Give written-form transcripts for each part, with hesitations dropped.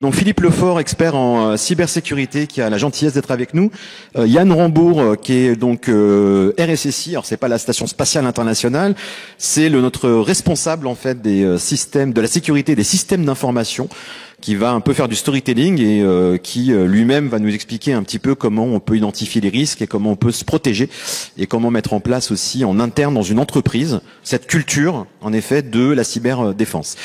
Donc Philippe Lefort, expert en cybersécurité, qui a la gentillesse d'être avec nous. Yann Rambourg, qui est donc RSSI. Alors c'est pas la Station Spatiale Internationale, c'est notre responsable en fait des systèmes de la sécurité des systèmes d'information, qui va un peu faire du storytelling et qui lui-même va nous expliquer un petit peu comment on peut identifier les risques et comment on peut se protéger et comment mettre en place aussi en interne dans une entreprise cette culture en effet de la cyberdéfense.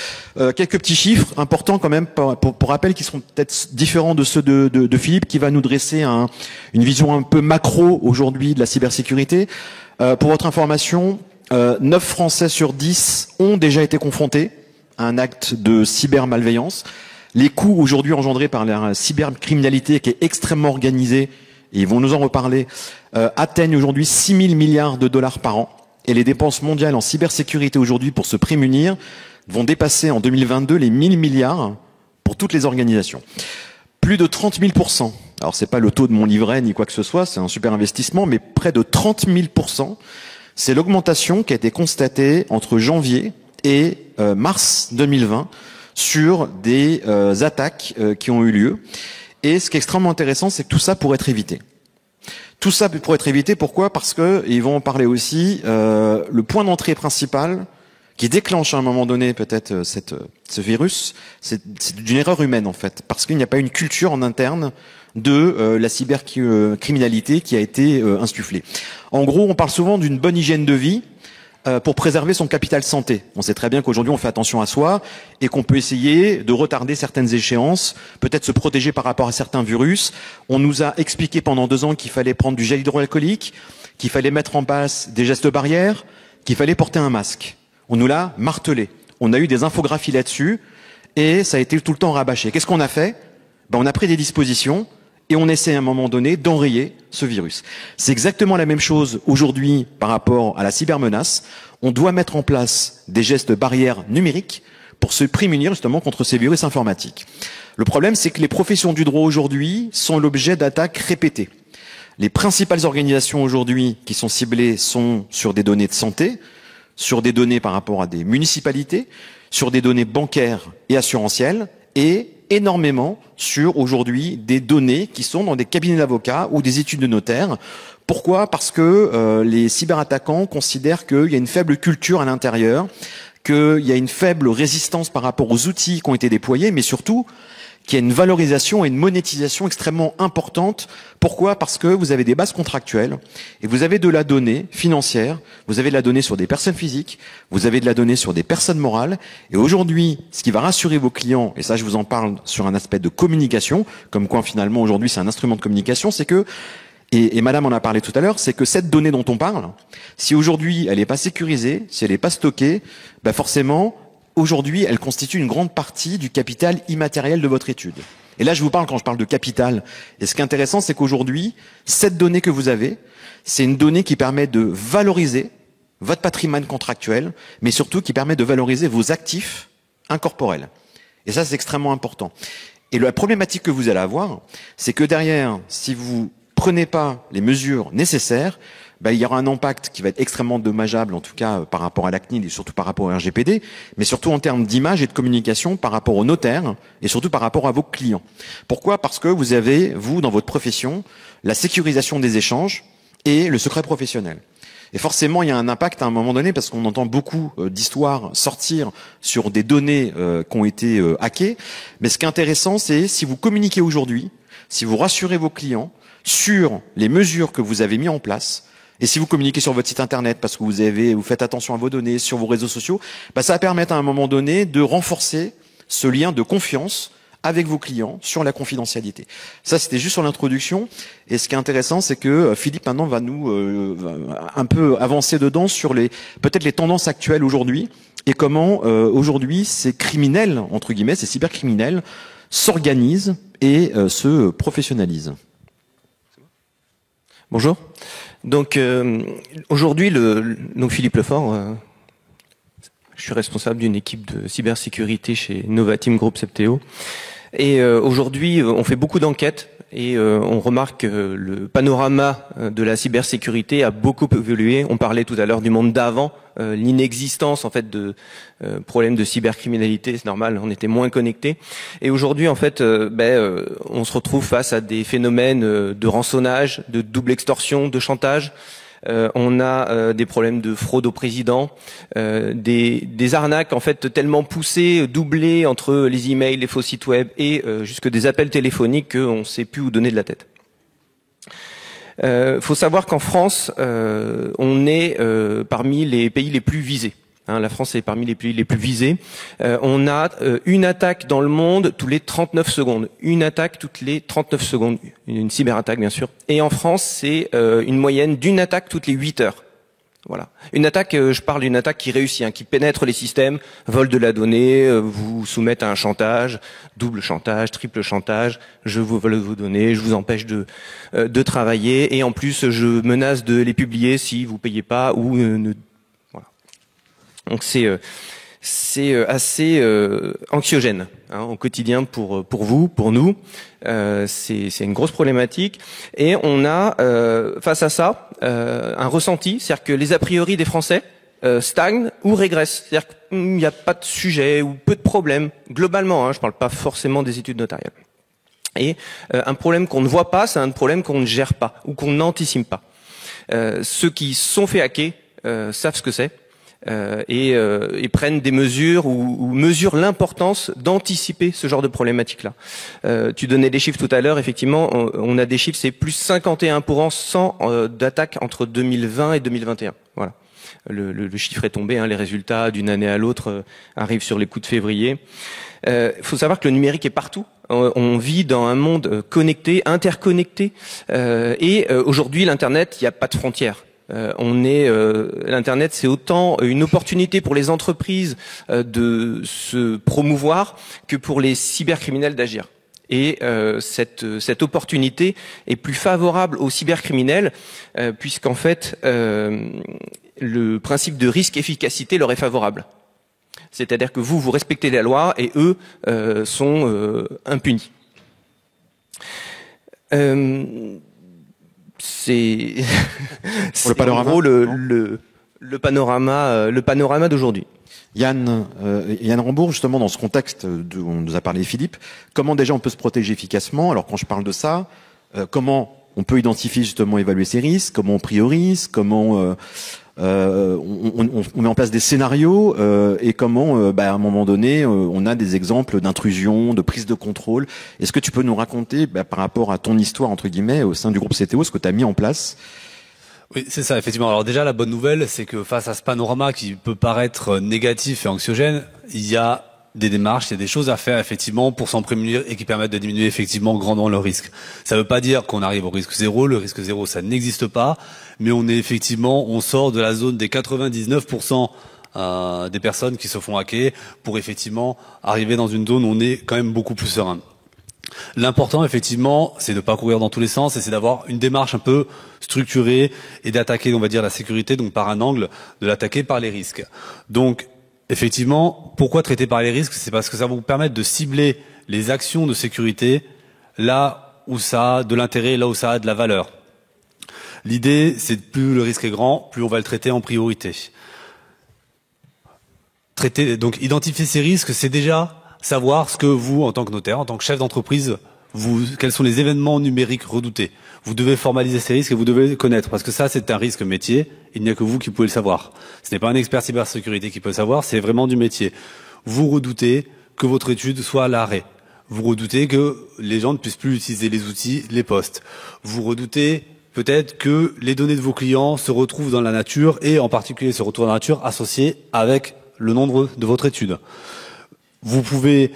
Quelques petits chiffres importants quand même pour rappel qui seront peut-être différents de ceux de Philippe, qui va nous dresser une vision un peu macro aujourd'hui de la cybersécurité. Pour votre information, 9 Français sur 10 ont déjà été confrontés à un acte de cybermalveillance. Les coûts aujourd'hui engendrés par la cybercriminalité, qui est extrêmement organisée, et ils vont nous en reparler, atteignent aujourd'hui 6 000 milliards de dollars par an. Et les dépenses mondiales en cybersécurité aujourd'hui pour se prémunir vont dépasser en 2022 les 1 000 milliards pour toutes les organisations. Plus de 30 000%. Alors c'est pas le taux de mon livret ni quoi que ce soit, c'est un super investissement, mais près de 30 000%. C'est l'augmentation qui a été constatée entre janvier et mars 2020 sur des attaques qui ont eu lieu. Et ce qui est extrêmement intéressant, c'est que tout ça pourrait être évité. Tout ça pourrait être évité, pourquoi? Parce que, et ils vont en parler aussi, le point d'entrée principal qui déclenche à un moment donné peut-être ce virus, c'est d'une erreur humaine en fait, parce qu'il n'y a pas une culture en interne de la cybercriminalité qui a été insufflée. En gros, on parle souvent d'une bonne hygiène de vie pour préserver son capital santé. On sait très bien qu'aujourd'hui on fait attention à soi et qu'on peut essayer de retarder certaines échéances, peut-être se protéger par rapport à certains virus. On nous a expliqué pendant 2 ans qu'il fallait prendre du gel hydroalcoolique, qu'il fallait mettre en place des gestes barrières, qu'il fallait porter un masque. On nous l'a martelé. On a eu des infographies là-dessus et ça a été tout le temps rabâché. Qu'est-ce qu'on a fait? On a pris des dispositions et on essaie à un moment donné d'enrayer ce virus. C'est exactement la même chose aujourd'hui par rapport à la cybermenace. On doit mettre en place des gestes barrières numériques pour se prémunir justement contre ces virus informatiques. Le problème, c'est que les professions du droit aujourd'hui sont l'objet d'attaques répétées. Les principales organisations aujourd'hui qui sont ciblées sont sur des données de santé, sur des données par rapport à des municipalités, sur des données bancaires et assurantielles, et énormément sur aujourd'hui des données qui sont dans des cabinets d'avocats ou des études de notaires. Pourquoi? Parce que les cyberattaquants considèrent qu'il y a une faible culture à l'intérieur, qu'il y a une faible résistance par rapport aux outils qui ont été déployés, mais surtout qu'il y a une valorisation et une monétisation extrêmement importante. Pourquoi? Parce que vous avez des bases contractuelles et vous avez de la donnée financière, vous avez de la donnée sur des personnes physiques, vous avez de la donnée sur des personnes morales. Et aujourd'hui, ce qui va rassurer vos clients, et ça je vous en parle sur un aspect de communication, comme quoi finalement aujourd'hui c'est un instrument de communication, c'est que, et madame en a parlé tout à l'heure, c'est que cette donnée dont on parle, si aujourd'hui elle n'est pas sécurisée, si elle n'est pas stockée, forcément, aujourd'hui, elle constitue une grande partie du capital immatériel de votre étude. Et là, je vous parle quand je parle de capital. Et ce qui est intéressant, c'est qu'aujourd'hui, cette donnée que vous avez, c'est une donnée qui permet de valoriser votre patrimoine contractuel, mais surtout qui permet de valoriser vos actifs incorporels. Et ça, c'est extrêmement important. Et la problématique que vous allez avoir, c'est que derrière, si vous prenez pas les mesures nécessaires, il y aura un impact qui va être extrêmement dommageable, en tout cas par rapport à la CNIL et surtout par rapport au RGPD, mais surtout en termes d'image et de communication par rapport aux notaires et surtout par rapport à vos clients. Pourquoi? Parce que vous avez, vous, dans votre profession, la sécurisation des échanges et le secret professionnel. Et forcément, il y a un impact à un moment donné parce qu'on entend beaucoup d'histoires sortir sur des données qui ont été hackées. Mais ce qui est intéressant, c'est si vous communiquez aujourd'hui, si vous rassurez vos clients sur les mesures que vous avez mises en place, et si vous communiquez sur votre site internet parce que vous faites attention à vos données, sur vos réseaux sociaux, ça va permettre à un moment donné de renforcer ce lien de confiance avec vos clients sur la confidentialité. Ça, c'était juste sur l'introduction. Et ce qui est intéressant, c'est que Philippe maintenant va nous un peu avancer dedans sur peut-être les tendances actuelles aujourd'hui et comment aujourd'hui ces criminels, entre guillemets, ces cybercriminels, s'organisent et se professionnalisent. Bonjour. Donc aujourd'hui, donc Philippe Lefort, je suis responsable d'une équipe de cybersécurité chez Nova Team Group Septéo. Et aujourd'hui, on fait beaucoup d'enquêtes et on remarque que le panorama de la cybersécurité a beaucoup évolué. On parlait tout à l'heure du monde d'avant, l'inexistence en fait de problèmes de cybercriminalité, c'est normal, on était moins connectés. Et aujourd'hui, en fait, on se retrouve face à des phénomènes de rançonnage, de double extorsion, de chantage. On a des problèmes de fraude au président, des arnaques en fait tellement poussées, doublées entre les emails, les faux sites web et jusque des appels téléphoniques qu'on ne sait plus où donner de la tête. Faut savoir qu'en France, on est parmi les pays les plus visés. La France est parmi les pays les plus visés. On a une attaque dans le monde tous les 39 secondes. Une attaque toutes les 39 secondes. Une cyberattaque, bien sûr. Et en France, c'est une moyenne d'une attaque toutes les 8 heures. Voilà. Une attaque, je parle d'une attaque qui réussit, qui pénètre les systèmes, vole de la donnée, vous soumettre à un chantage, double chantage, triple chantage, je vous vole vos données, je vous empêche de travailler, et en plus, je menace de les publier si vous payez pas ou ne. Donc c'est assez anxiogène au quotidien pour vous, pour nous. C'est une grosse problématique et on a face à ça un ressenti, c'est-à-dire que les a priori des Français stagnent ou régressent. C'est-à-dire qu'il n'y a pas de sujet ou peu de problèmes globalement. Je parle pas forcément des études notariales. Et un problème qu'on ne voit pas, c'est un problème qu'on ne gère pas ou qu'on n'anticipe pas. Ceux qui sont fait hacker savent ce que c'est. Et prennent des mesures ou mesurent l'importance d'anticiper ce genre de problématique-là. Tu donnais des chiffres tout à l'heure, effectivement, on a des chiffres, c'est plus 51% d'attaques entre 2020 et 2021. Voilà. Le chiffre est tombé, les résultats d'une année à l'autre arrivent sur les coups de février. Faut savoir que le numérique est partout. On vit dans un monde connecté, interconnecté, et aujourd'hui, l'Internet, il n'y a pas de frontières. L'internet, c'est autant une opportunité pour les entreprises de se promouvoir que pour les cybercriminels d'agir. Et cette opportunité est plus favorable aux cybercriminels puisqu'en fait le principe de risque-efficacité leur est favorable. C'est-à-dire que vous respectez la loi et eux sont impunis. C'est le panorama, en gros le panorama d'aujourd'hui. Yann Rambourg, justement, dans ce contexte dont nous a parlé Philippe, comment déjà on peut se protéger efficacement? Alors quand je parle de ça, comment on peut identifier justement, évaluer ces risques, comment on priorise, comment on met en place des scénarios et comment, à un moment donné, on a des exemples d'intrusion, de prise de contrôle. Est-ce que tu peux nous raconter, par rapport à ton histoire entre guillemets au sein du groupe CTO, ce que tu as mis en place? Oui, c'est ça, effectivement. Alors déjà, la bonne nouvelle, c'est que face à ce panorama qui peut paraître négatif et anxiogène, il y a des démarches, il y a des choses à faire effectivement pour s'en prémunir et qui permettent de diminuer effectivement grandement le risque. Ça ne veut pas dire qu'on arrive au risque zéro. Le risque zéro, ça n'existe pas, mais on sort de la zone des 99% des personnes qui se font hacker pour effectivement arriver dans une zone où on est quand même beaucoup plus serein. L'important, effectivement, c'est de pas courir dans tous les sens et c'est d'avoir une démarche un peu structurée et d'attaquer, on va dire, la sécurité, donc par un angle, de l'attaquer par les risques. Donc, effectivement, pourquoi traiter par les risques? C'est parce que ça va vous permettre de cibler les actions de sécurité là où ça a de l'intérêt, là où ça a de la valeur. L'idée, c'est que plus le risque est grand, plus on va le traiter en priorité. Donc, identifier ces risques, c'est déjà savoir ce que vous, en tant que notaire, en tant que chef d'entreprise, quels sont les événements numériques redoutés. Vous devez formaliser ces risques et vous devez les connaître, parce que ça, c'est un risque métier. Il n'y a que vous qui pouvez le savoir. Ce n'est pas un expert cybersécurité qui peut le savoir, c'est vraiment du métier. Vous redoutez que votre étude soit à l'arrêt. Vous redoutez que les gens ne puissent plus utiliser les outils, les postes. Vous redoutez peut-être que les données de vos clients se retrouvent dans la nature et en particulier se retrouvent dans la nature associées avec le nom de votre étude. Vous pouvez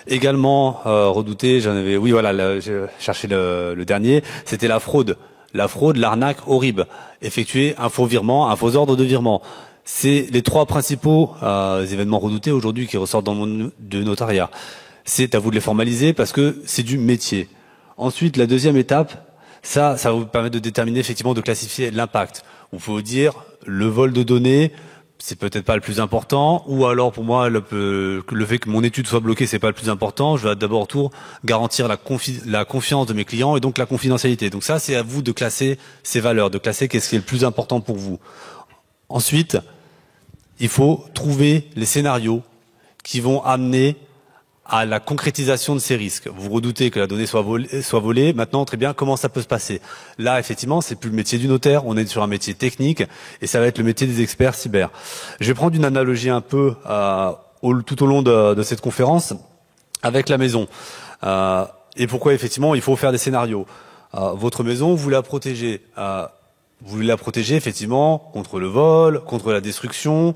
également redouter, je cherchais le dernier, c'était la fraude. La fraude, l'arnaque horrible. Effectuer un faux virement, un faux ordre de virement. C'est les trois principaux événements redoutés aujourd'hui qui ressortent dans le monde du notariat. C'est à vous de les formaliser parce que c'est du métier. Ensuite, la deuxième étape, ça va vous permettre de déterminer effectivement, de classifier l'impact. Vous pouvez dire le vol de données, c'est peut-être pas le plus important, ou alors pour moi le fait que mon étude soit bloquée, c'est pas le plus important. Je vais d'abord garantir la confiance de mes clients et donc la confidentialité. Donc ça, c'est à vous de classer ces valeurs, de classer qu'est-ce qui est le plus important pour vous. Ensuite, il faut trouver les scénarios qui vont amener à la concrétisation de ces risques. Vous redoutez que la donnée soit volée. Maintenant, très bien, comment ça peut se passer? Là, effectivement, c'est plus le métier du notaire. On est sur un métier technique et ça va être le métier des experts cyber. Je vais prendre une analogie un peu tout au long de cette conférence avec la maison. Et pourquoi, effectivement, il faut faire des scénarios. Votre maison, vous la protégez. Vous la protégez, effectivement, contre le vol, contre la destruction,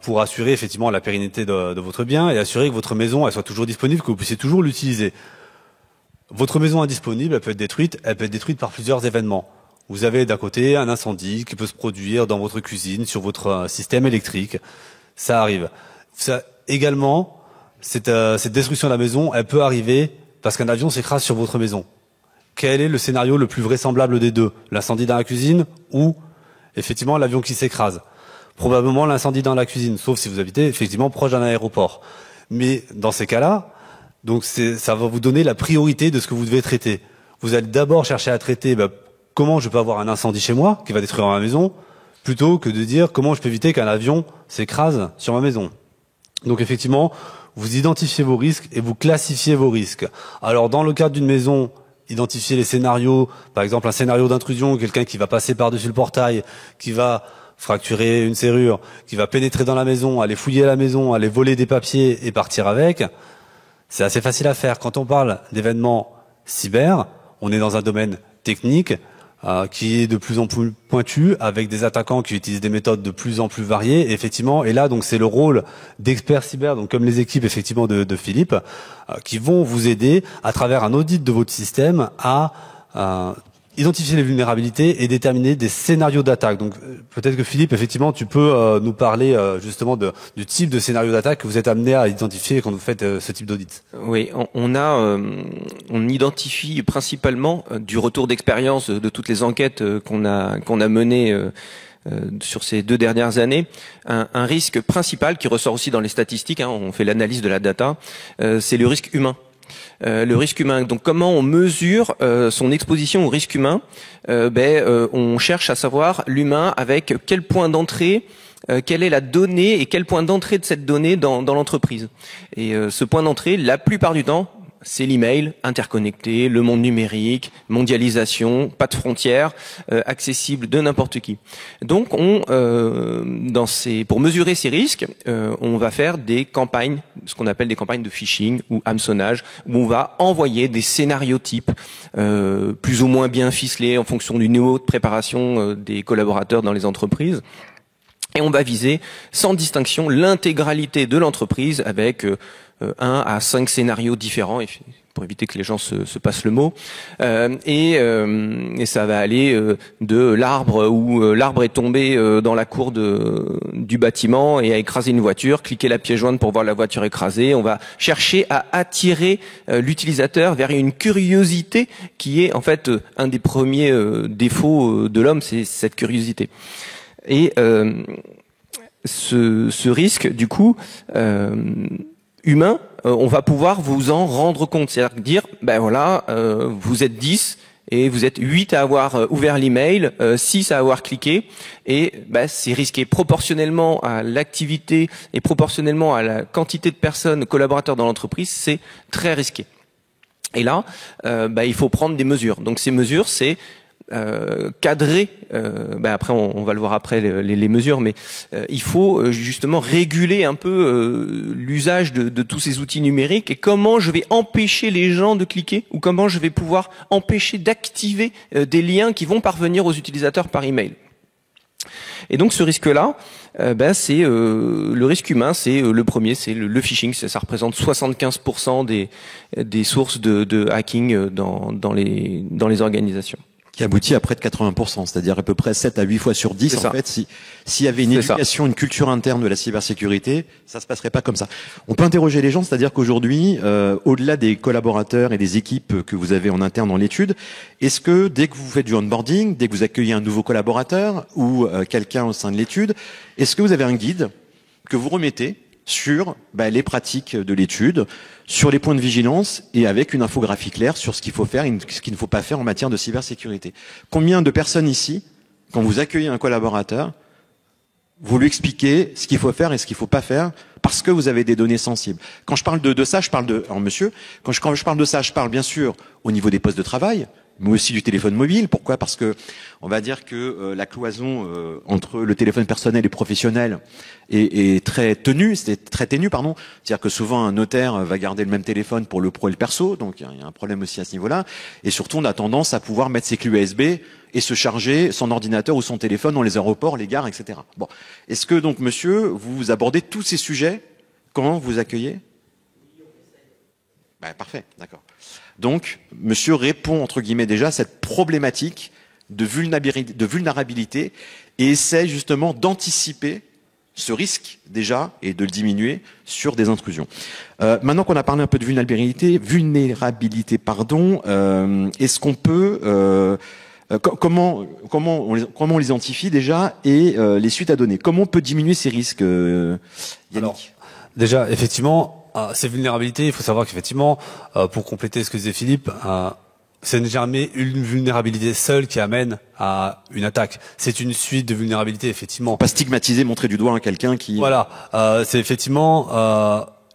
pour assurer effectivement la pérennité de votre bien et assurer que votre maison elle soit toujours disponible, que vous puissiez toujours l'utiliser. Votre maison indisponible, elle peut être détruite par plusieurs événements. Vous avez d'un côté un incendie qui peut se produire dans votre cuisine, sur votre système électrique. Ça arrive. Ça, également, cette destruction de la maison, elle peut arriver parce qu'un avion s'écrase sur votre maison. Quel est le scénario le plus vraisemblable des deux? L'incendie dans la cuisine ou effectivement l'avion qui s'écrase? Probablement l'incendie dans la cuisine, sauf si vous habitez effectivement proche d'un aéroport. Mais dans ces cas-là, donc ça va vous donner la priorité de ce que vous devez traiter. Vous allez d'abord chercher à traiter comment je peux avoir un incendie chez moi qui va détruire ma maison, plutôt que de dire comment je peux éviter qu'un avion s'écrase sur ma maison. Donc effectivement, vous identifiez vos risques et vous classifiez vos risques. Alors dans le cadre d'une maison, identifier les scénarios, par exemple un scénario d'intrusion, quelqu'un qui va passer par-dessus le portail, qui va fracturer une serrure, qui va pénétrer dans la maison, aller fouiller la maison, aller voler des papiers et partir avec, c'est assez facile à faire. Quand on parle d'événements cyber, on est dans un domaine technique qui est de plus en plus pointu, avec des attaquants qui utilisent des méthodes de plus en plus variées, effectivement. Et là, donc, c'est le rôle d'experts cyber, donc comme les équipes effectivement de Philippe, qui vont vous aider à travers un audit de votre système à identifier les vulnérabilités et déterminer des scénarios d'attaque. Donc peut-être que Philippe, effectivement, tu peux nous parler justement du type de scénario d'attaque que vous êtes amené à identifier quand vous faites ce type d'audit. Oui, on identifie principalement du retour d'expérience de toutes les enquêtes qu'on a menées sur ces 2 dernières années, un risque principal qui ressort aussi dans les statistiques, on fait l'analyse de la data, c'est le risque humain. Le risque humain. Donc, comment on mesure son exposition au risque humain? On cherche à savoir l'humain avec quel point d'entrée, quelle est la donnée et quel point d'entrée de cette donnée dans l'entreprise. Et ce point d'entrée, la plupart du temps, c'est l'email, interconnecté, le monde numérique, mondialisation, pas de frontières, accessible de n'importe qui. Donc, pour mesurer ces risques, on va faire des campagnes, ce qu'on appelle des campagnes de phishing ou hameçonnage, où on va envoyer des scénarios types, plus ou moins bien ficelés en fonction du niveau de préparation des collaborateurs dans les entreprises. Et on va viser, sans distinction, l'intégralité de l'entreprise avec 1 à 5 scénarios différents, pour éviter que les gens se passent le mot. Et ça va aller de l'arbre où l'arbre est tombé dans la cour du bâtiment et a écrasé une voiture, cliquer la pièce jointe pour voir la voiture écrasée. On va chercher à attirer l'utilisateur vers une curiosité qui est en fait un des premiers défauts de l'homme, c'est cette curiosité. Et ce risque, du coup, humain, on va pouvoir vous en rendre compte. C'est-à-dire dire, vous êtes 10 et vous êtes 8 à avoir ouvert l'email, 6 à avoir cliqué, et c'est risqué proportionnellement à l'activité et proportionnellement à la quantité de personnes, collaborateurs dans l'entreprise, c'est très risqué. Et là, il faut prendre des mesures. Donc ces mesures, c'est cadrer, après on va le voir après les mesures, mais il faut justement réguler un peu l'usage de tous ces outils numériques et comment je vais empêcher les gens de cliquer ou comment je vais pouvoir empêcher d'activer des liens qui vont parvenir aux utilisateurs par email. Et donc ce risque-là, c'est le risque humain, c'est le premier, c'est le phishing. Ça représente 75% des sources de hacking dans les organisations. Qui aboutit à près de 80%, c'est-à-dire à peu près 7 à 8 fois sur 10. En fait, s'il y avait une éducation, une culture interne de la cybersécurité, ça se passerait pas comme ça. On peut interroger les gens, c'est-à-dire qu'aujourd'hui, au-delà des collaborateurs et des équipes que vous avez en interne dans l'étude, est-ce que dès que vous faites du onboarding, dès que vous accueillez un nouveau collaborateur ou quelqu'un au sein de l'étude, est-ce que vous avez un guide que vous remettez sur les pratiques de l'étude, sur les points de vigilance et avec une infographie claire sur ce qu'il faut faire et ce qu'il ne faut pas faire en matière de cybersécurité. Combien de personnes ici, quand vous accueillez un collaborateur, vous lui expliquez ce qu'il faut faire et ce qu'il faut pas faire parce que vous avez des données sensibles. Quand je parle de ça, je parle de... Alors monsieur, quand je parle de ça, je parle bien sûr au niveau des postes de travail, mais aussi du téléphone mobile. Pourquoi ? Parce que on va dire que la cloison entre le téléphone personnel et professionnel est très ténue. C'est-à-dire que souvent un notaire va garder le même téléphone pour le pro et le perso, donc il y a un problème aussi à ce niveau-là. Et surtout, on a tendance à pouvoir mettre ses clés USB et se charger son ordinateur ou son téléphone dans les aéroports, les gares, etc. Bon, est-ce que donc, monsieur, vous abordez tous ces sujets quand vous accueillez ? Parfait, d'accord. Donc, monsieur répond, entre guillemets, déjà à cette problématique de vulnérabilité et essaie justement d'anticiper ce risque déjà et de le diminuer sur des intrusions. Maintenant qu'on a parlé un peu de vulnérabilité, est-ce qu'on peut... comment on les identifie déjà et les suites à donner? Comment on peut diminuer ces risques, Yannick? Alors, déjà, effectivement... ces vulnérabilités, il faut savoir qu'effectivement, pour compléter ce que disait Philippe, ce n'est jamais une vulnérabilité seule qui amène à une attaque. C'est une suite de vulnérabilités, effectivement. Pas stigmatiser, montrer du doigt à quelqu'un qui... Voilà, c'est effectivement...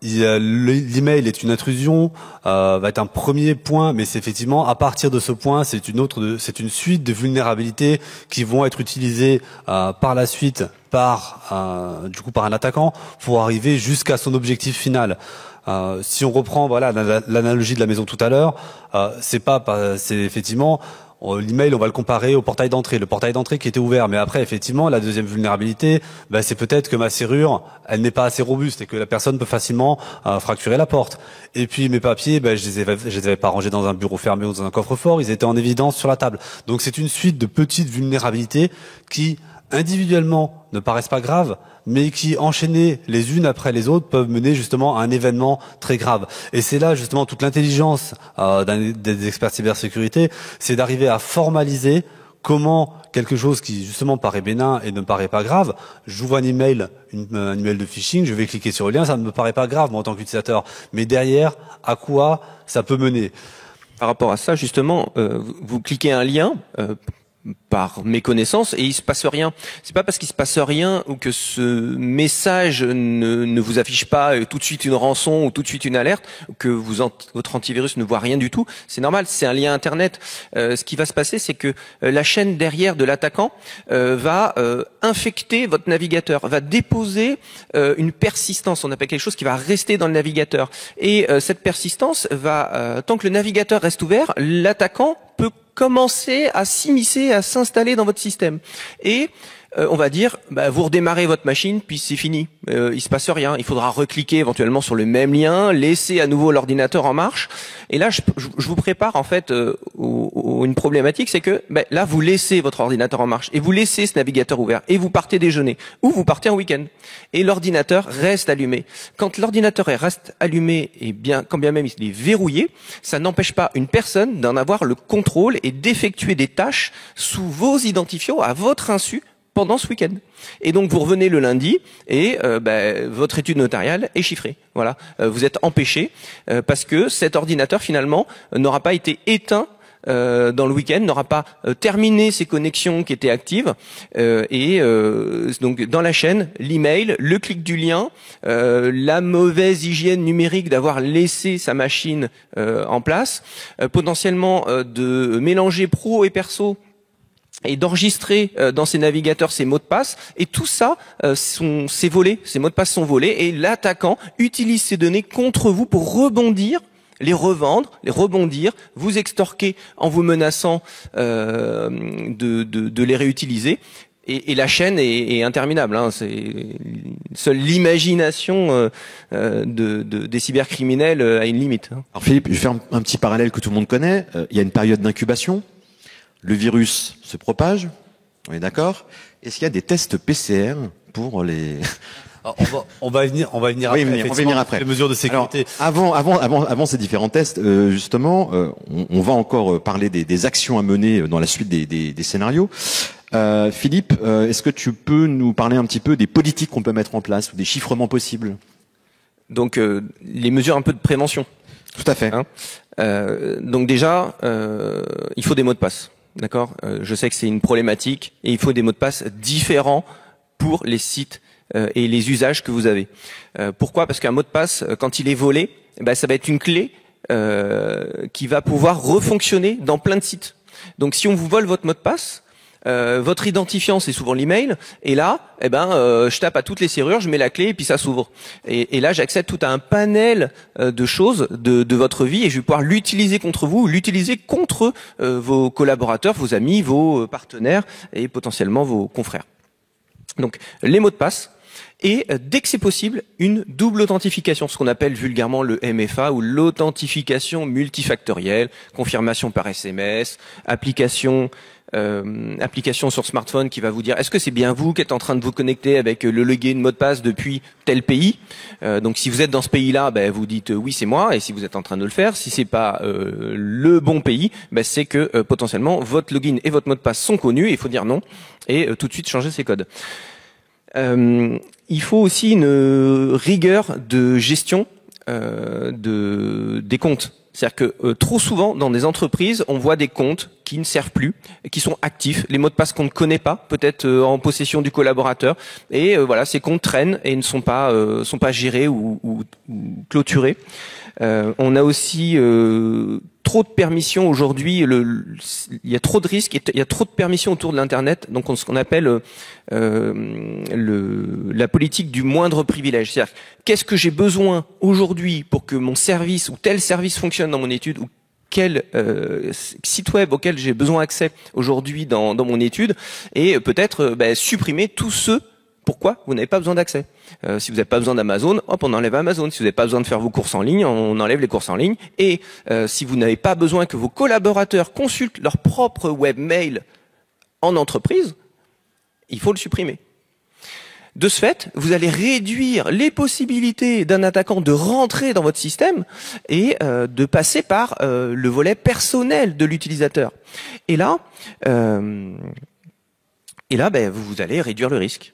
l'email est une intrusion, va être un premier point, mais c'est effectivement à partir de ce point, c'est une suite de vulnérabilités qui vont être utilisées par la suite par un attaquant pour arriver jusqu'à son objectif final. Si on reprend l'analogie de la maison tout à l'heure, c'est effectivement l'email, on va le comparer au portail d'entrée. Le portail d'entrée qui était ouvert, mais après, effectivement, la deuxième vulnérabilité, c'est peut-être que ma serrure, elle n'est pas assez robuste et que la personne peut facilement fracturer la porte. Et puis mes papiers, je les avais pas rangés dans un bureau fermé ou dans un coffre-fort, ils étaient en évidence sur la table. Donc c'est une suite de petites vulnérabilités qui individuellement ne paraissent pas graves, mais qui, enchaînées les unes après les autres, peuvent mener justement à un événement très grave. Et c'est là justement toute l'intelligence des experts cybersécurité, c'est d'arriver à formaliser comment quelque chose qui justement paraît bénin et ne paraît pas grave, j'ouvre un email de phishing, je vais cliquer sur le lien, ça ne me paraît pas grave moi en tant qu'utilisateur, mais derrière, à quoi ça peut mener? Par rapport à ça, justement, vous cliquez un lien par méconnaissance et il se passe rien. C'est pas parce qu'il se passe rien ou que ce message ne vous affiche pas tout de suite une rançon ou tout de suite une alerte, que votre antivirus ne voit rien du tout. C'est normal, c'est un lien internet. Ce qui va se passer, c'est que la chaîne derrière de l'attaquant va infecter votre navigateur, va déposer une persistance. On appelle quelque chose qui va rester dans le navigateur. Et cette persistance va, tant que le navigateur reste ouvert, l'attaquant peut commencer à s'immiscer, à s'installer dans votre système. Et on va dire, vous redémarrez votre machine, puis c'est fini. Il se passe rien. Il faudra recliquer éventuellement sur le même lien, laisser à nouveau l'ordinateur en marche. Et là, je vous prépare en fait une problématique, c'est que là, vous laissez votre ordinateur en marche et vous laissez ce navigateur ouvert et vous partez déjeuner ou vous partez en week-end. Et l'ordinateur reste allumé. Quand l'ordinateur reste allumé, et bien, quand bien même il est verrouillé, ça n'empêche pas une personne d'en avoir le contrôle et d'effectuer des tâches sous vos identifiants à votre insu pendant ce week-end. Et donc vous revenez le lundi et votre étude notariale est chiffrée. Voilà, vous êtes empêché parce que cet ordinateur finalement n'aura pas été éteint dans le week-end, n'aura pas terminé ses connexions qui étaient actives donc dans la chaîne, l'email, le clic du lien, la mauvaise hygiène numérique d'avoir laissé sa machine en place, potentiellement de mélanger pro et perso et d'enregistrer dans ces navigateurs ces mots de passe, et tout ça, c'est volé, ces mots de passe sont volés, et l'attaquant utilise ces données contre vous pour rebondir, les revendre, les rebondir, vous extorquer en vous menaçant de les réutiliser. Et la chaîne est interminable. Hein. Seule l'imagination des cybercriminels a une limite. Hein. Alors Philippe, je vais faire un petit parallèle que tout le monde connaît. Il y a une période d'incubation. Le virus se propage, on est d'accord. Est-ce qu'il y a des tests PCR pour les... Alors, on va y venir après. Les mesures de sécurité. Alors, avant ces différents tests, justement, on va encore parler des actions à mener dans la suite des scénarios. Philippe, est-ce que tu peux nous parler un petit peu des politiques qu'on peut mettre en place ou des chiffrements possibles? Donc les mesures un peu de prévention. Tout à fait. Donc déjà, il faut des mots de passe. D'accord. Je sais que c'est une problématique et il faut des mots de passe différents pour les sites et les usages que vous avez. Pourquoi? Parce qu'un mot de passe, quand il est volé, ça va être une clé qui va pouvoir refonctionner dans plein de sites. Donc si on vous vole votre mot de passe, votre identifiant c'est souvent l'email, et là, je tape à toutes les serrures, je mets la clé et puis ça s'ouvre. Et là, j'accède tout à un panel de choses de votre vie et je vais pouvoir l'utiliser contre vous, l'utiliser contre vos collaborateurs, vos amis, vos partenaires et potentiellement vos confrères. Donc les mots de passe. Et dès que c'est possible, une double authentification, ce qu'on appelle vulgairement le MFA ou l'authentification multifactorielle, confirmation par SMS, application sur smartphone qui va vous dire est-ce que c'est bien vous qui êtes en train de vous connecter avec le login mot de passe depuis tel pays. Donc si vous êtes dans ce pays-là, vous dites oui c'est moi, et si vous êtes en train de le faire, si c'est pas le bon pays, c'est que potentiellement votre login et votre mot de passe sont connus et il faut dire non et tout de suite changer ces codes. Il faut aussi une rigueur de gestion des comptes. C'est-à-dire que trop souvent dans des entreprises, on voit des comptes qui ne servent plus, qui sont actifs, les mots de passe qu'on ne connaît pas, peut-être en possession du collaborateur, et voilà, ces comptes traînent et ne sont pas gérés ou clôturés. On a aussi trop de permissions aujourd'hui. Il y a trop de risques, il y a trop de permissions autour de l'internet. Donc ce qu'on appelle la politique du moindre privilège. C'est-à-dire qu'est-ce que j'ai besoin aujourd'hui pour que mon service ou tel service fonctionne dans mon étude, ou quel site web auquel j'ai besoin d'accès aujourd'hui dans mon étude, et peut-être supprimer tous ceux pourquoi vous n'avez pas besoin d'accès. Si vous n'avez pas besoin d'Amazon, hop, on enlève Amazon. Si vous n'avez pas besoin de faire vos courses en ligne, on enlève les courses en ligne. Et si vous n'avez pas besoin que vos collaborateurs consultent leur propre webmail en entreprise, il faut le supprimer. De ce fait, vous allez réduire les possibilités d'un attaquant de rentrer dans votre système et de passer par le volet personnel de l'utilisateur. Et là, vous allez réduire le risque.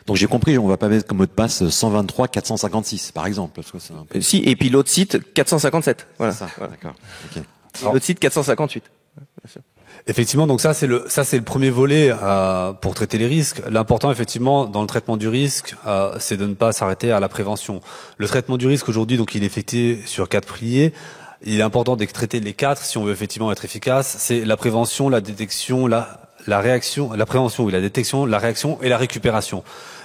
Donc j'ai compris, on va pas mettre comme mot de passe 123 456 par exemple. Parce que c'est un peu... Si, et puis l'autre site 457. Voilà. Ça, voilà. D'accord. Okay. L'autre site 458. Bien sûr. Effectivement, donc ça c'est le premier volet pour traiter les risques. L'important effectivement dans le traitement du risque, c'est de ne pas s'arrêter à la prévention. Le traitement du risque aujourd'hui, donc il est effectué sur 4 piliers. Il est important de traiter les 4 si on veut effectivement être efficace. C'est la prévention, la détection, la réaction, la prévention, oui, la détection, la réaction et la récupération.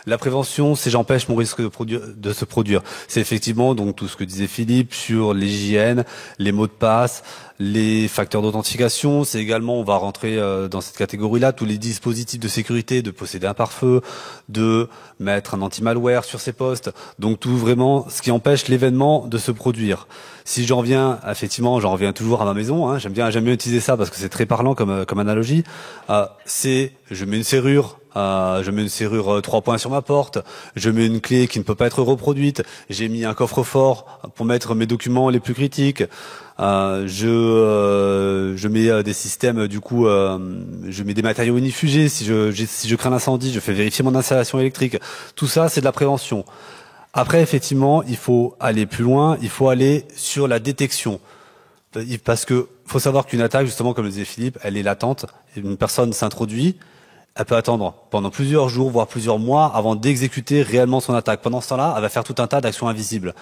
La prévention, c'est j'empêche mon risque de se produire. C'est effectivement donc tout ce que disait Philippe sur l'hygiène, les mots de passe, les facteurs d'authentification. C'est également, on va rentrer dans cette catégorie-là, tous les dispositifs de sécurité, de posséder un pare-feu, de mettre un anti-malware sur ses postes. Donc tout vraiment ce qui empêche l'événement de se produire. Si j'en reviens toujours à ma maison. Hein, j'aime bien utiliser ça parce que c'est très parlant comme analogie. Je mets une serrure. Je mets une serrure 3 points sur ma porte, je mets une clé qui ne peut pas être reproduite, j'ai mis un coffre-fort pour mettre mes documents les plus critiques, je mets des systèmes, je mets des matériaux inifugés, si je crains l'incendie, je fais vérifier mon installation électrique. Tout ça, c'est de la prévention. Après, effectivement, il faut aller plus loin, il faut aller sur la détection. Parce que faut savoir qu'une attaque, justement, comme le disait Philippe, elle est latente. Une personne s'introduit, elle peut attendre pendant plusieurs jours, voire plusieurs mois, avant d'exécuter réellement son attaque. Pendant ce temps-là, elle va faire tout un tas d'actions invisibles.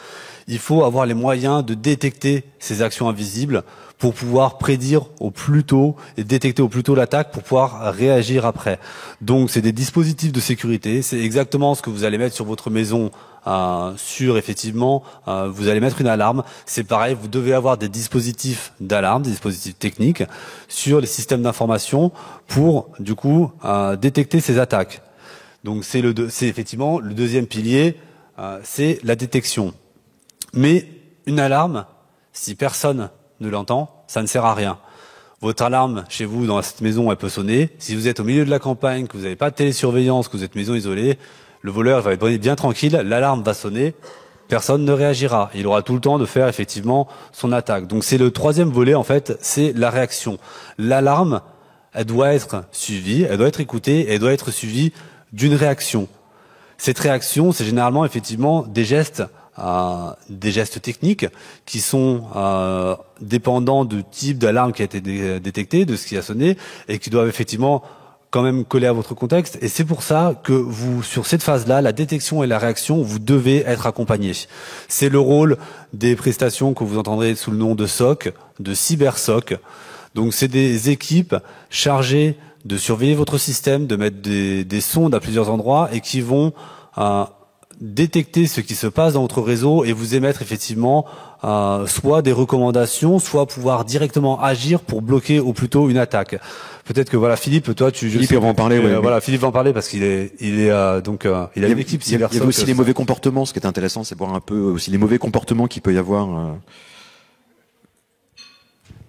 Il faut avoir les moyens de détecter ces actions invisibles pour pouvoir prédire au plus tôt et détecter au plus tôt l'attaque pour pouvoir réagir après. Donc, c'est des dispositifs de sécurité. C'est exactement ce que vous allez mettre sur votre maison. Vous allez mettre une alarme. C'est pareil, vous devez avoir des dispositifs d'alarme, des dispositifs techniques sur les systèmes d'information pour détecter ces attaques. Donc c'est effectivement le deuxième pilier, c'est la détection. Mais une alarme, si personne ne l'entend, ça ne sert à rien. votre alarme chez vous dans cette maison, elle peut sonner. Si vous êtes au milieu de la campagne, que vous n'avez pas de télésurveillance, que vous êtes maison isolée, le voleur va être bien tranquille, l'alarme va sonner, personne ne réagira. Il aura tout le temps de faire effectivement son attaque. Donc c'est le troisième volet, en fait, c'est la réaction. L'alarme, elle doit être suivie, elle doit être écoutée, elle doit être suivie d'une réaction. Cette réaction, c'est généralement effectivement des gestes techniques qui sont dépendants du type d'alarme qui a été détecté, de ce qui a sonné, et qui doivent effectivement quand même coller à votre contexte. Et c'est pour ça que vous, sur cette phase-là, la détection et la réaction, vous devez être accompagnés. C'est le rôle des prestations que vous entendrez sous le nom de SOC, de cyber-SOC. Donc c'est des équipes chargées de surveiller votre système, de mettre des sondes à plusieurs endroits et qui vont détecter ce qui se passe dans votre réseau et vous émettre effectivement soit des recommandations, soit pouvoir directement agir pour bloquer au plus tôt une attaque. Peut-être que voilà, Philippe, toi Philippe va en parler. Voilà, Philippe va en parler parce qu'il a une équipe cyber. Il y a aussi les mauvais comportements. Ce qui est intéressant, c'est de voir un peu aussi les mauvais comportements qu'il peut y avoir